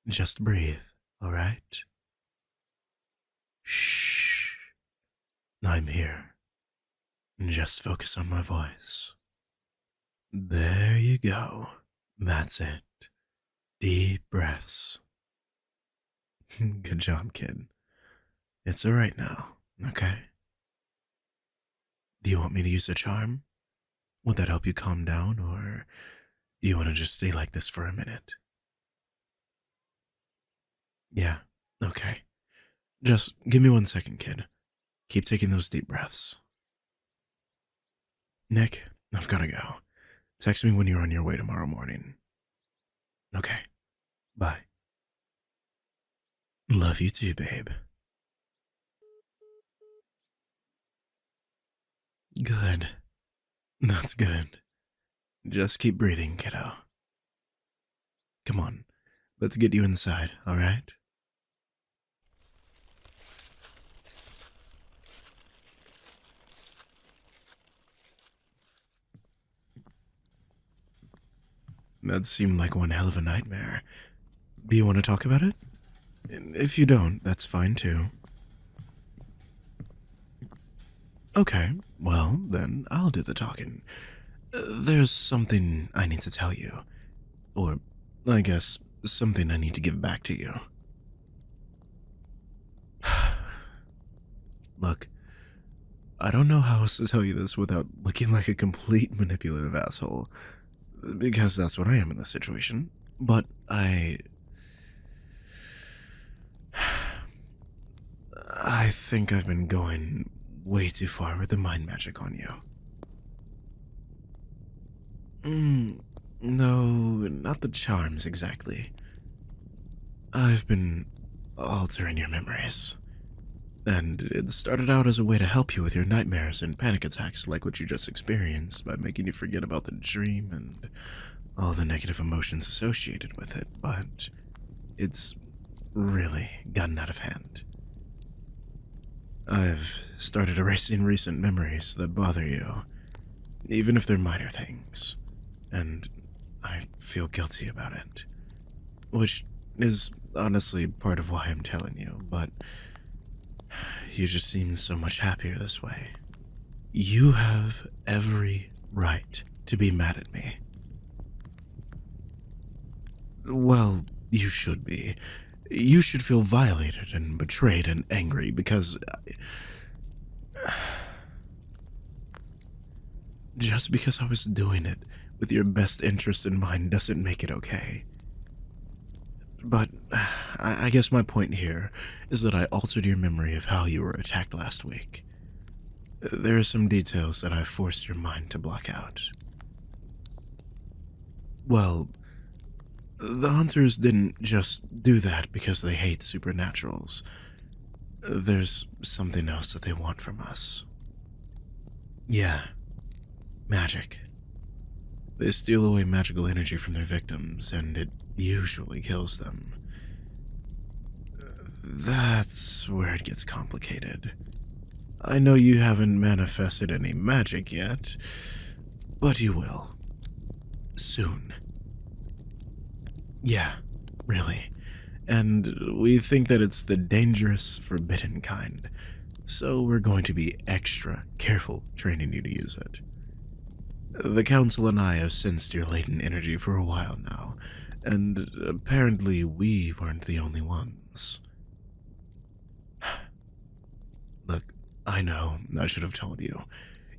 Just breathe, alright? Shh. I'm here. Just focus on my voice. There you go. That's it. Deep breaths. Good job, kid. It's alright now, okay? Do you want me to use a charm? Would that help you calm down, or do you want to just stay like this for a minute? Yeah, okay. Just give me 1 second, kid. Keep taking those deep breaths. Nick, I've gotta go. Text me when you're on your way tomorrow morning. Okay, bye. Love you too, babe. Good. That's good. Just keep breathing, kiddo. Come on, let's get you inside, alright? That seemed like one hell of a nightmare. Do you want to talk about it? If you don't, that's fine too. Okay, well, then I'll do the talking. There's something I need to tell you. Or, I guess, something I need to give back to you. Look, I don't know how else to tell you this without looking like a complete manipulative asshole. Because that's what I am in this situation. But I think I've been going way too far with the mind magic on you. No, not the charms exactly. I've been altering your memories. And it started out as a way to help you with your nightmares and panic attacks like what you just experienced by making you forget about the dream and all the negative emotions associated with it, but it's really gotten out of hand. I've started erasing recent memories that bother you, even if they're minor things, and I feel guilty about it, which is honestly part of why I'm telling you, but you just seem so much happier this way. You have every right to be mad at me. Well, you should be. You should feel violated and betrayed and angry because... Just because I was doing it with your best interest in mind doesn't make it okay. But I guess my point here is that I altered your memory of how you were attacked last week. There are some details that I forced your mind to block out. Well, the hunters didn't just do that because they hate supernaturals. There's something else that they want from us. Yeah, magic. They steal away magical energy from their victims, and it usually kills them. That's where it gets complicated. I know you haven't manifested any magic yet, but you will. Soon. Yeah, really. And we think that it's the dangerous, forbidden kind, so we're going to be extra careful training you to use it. The Council and I have sensed your latent energy for a while now, and apparently we weren't the only ones. Look, I know I should have told you.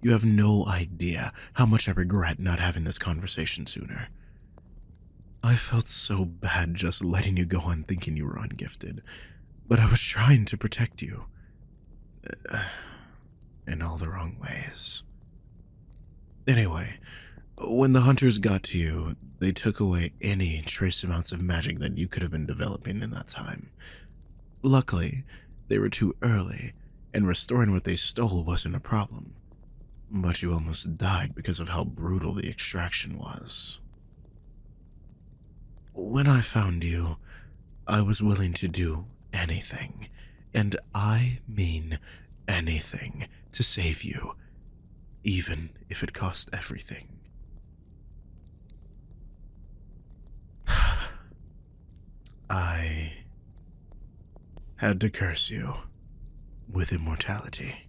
You have no idea how much I regret not having this conversation sooner. I felt so bad just letting you go on thinking you were ungifted, but I was trying to protect you. In all the wrong ways. Anyway, when the hunters got to you, they took away any trace amounts of magic that you could have been developing in that time. Luckily, they were too early, and restoring what they stole wasn't a problem. But you almost died because of how brutal the extraction was. When I found you, I was willing to do anything, and I mean anything, to save you, even if it cost everything. I had to curse you with immortality.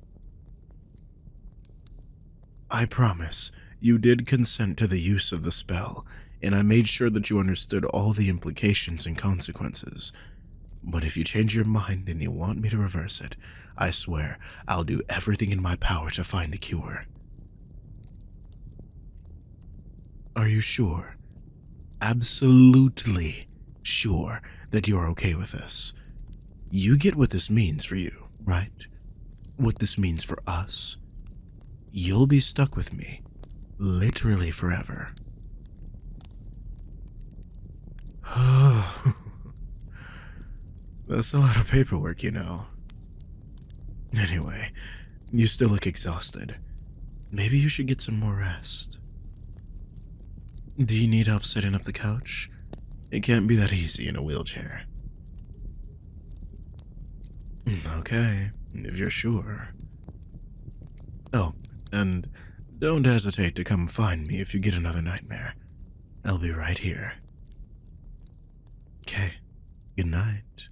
I promise you did consent to the use of the spell, and I made sure that you understood all the implications and consequences. But if you change your mind and you want me to reverse it, I swear I'll do everything in my power to find a cure. Are you sure? Absolutely sure that you're okay with this? You get what this means for you, right? What this means for us? You'll be stuck with me, literally forever. That's a lot of paperwork, you know. Anyway, you still look exhausted. Maybe you should get some more rest. Do you need help setting up the couch? It can't be that easy in a wheelchair. Okay, if you're sure. Oh, and don't hesitate to come find me if you get another nightmare. I'll be right here. Okay, good night.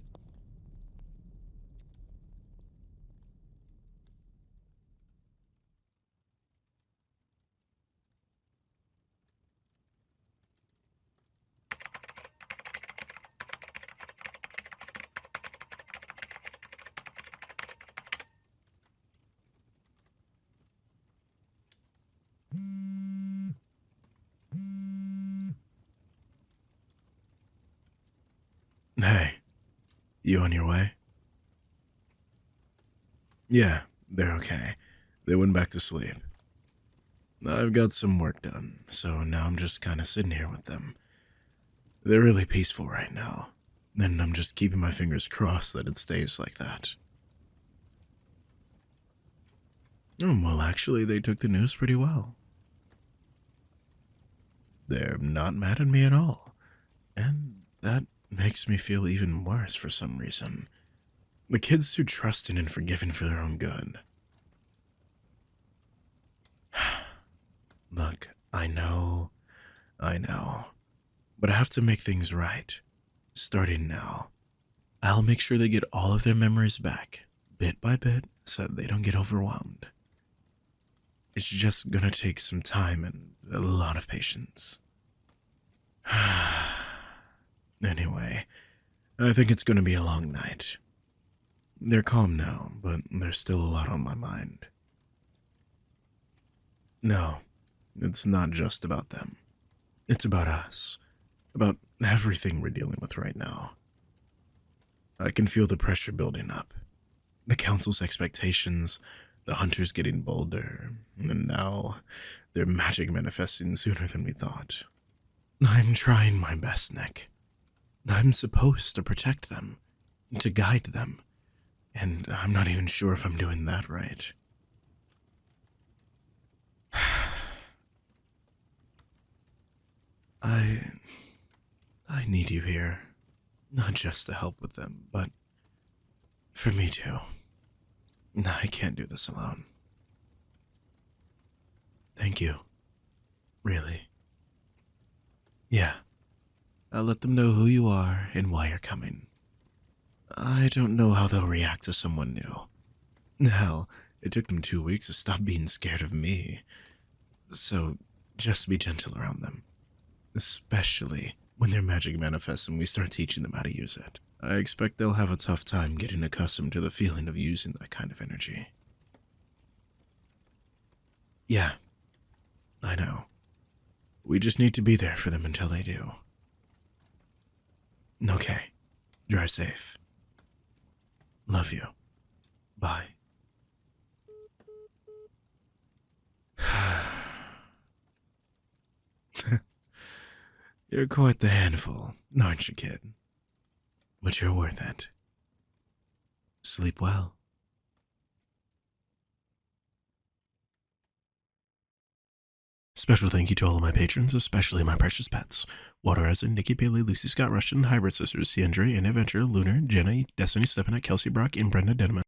Hey, you on your way? Yeah, they're okay. They went back to sleep. I've got some work done, so now I'm just kind of sitting here with them. They're really peaceful right now, and I'm just keeping my fingers crossed that it stays like that. Well, actually, they took the news pretty well. They're not mad at me at all, and that makes me feel even worse for some reason. The kid's too trusting and forgiving for their own good. Look, I know, but I have to make things right. Starting now, I'll make sure they get all of their memories back, bit by bit, so they don't get overwhelmed. It's just gonna take some time and a lot of patience. Anyway, I think it's gonna be a long night. They're calm now, but there's still a lot on my mind. No, it's not just about them. It's about us. About everything we're dealing with right now. I can feel the pressure building up. The council's expectations, the hunters getting bolder, and now their magic manifesting sooner than we thought. I'm trying my best, Nick. I'm supposed to protect them, to guide them. And I'm not even sure if I'm doing that right. I I need you here. Not just to help with them, but for me too. I can't do this alone. Thank you. Really. Yeah. I'll let them know who you are and why you're coming. I don't know how they'll react to someone new. Hell, it took them 2 weeks to stop being scared of me. So just be gentle around them. Especially when their magic manifests and we start teaching them how to use it. I expect they'll have a tough time getting accustomed to the feeling of using that kind of energy. Yeah, I know. We just need to be there for them until they do. Okay, drive safe. Love you. Bye. You're quite the handful, aren't you, kid? But you're worth it. Sleep well. Special thank you to all of my patrons, especially my precious pets. Water Essen, Nikki Bailey, Lucy Scott Rushton, Hybrid Sisters, Ciandre, and Adventure, Lunar, Jenna, Destiny Stepanek, Kelsey Brock, and Brenda Denman.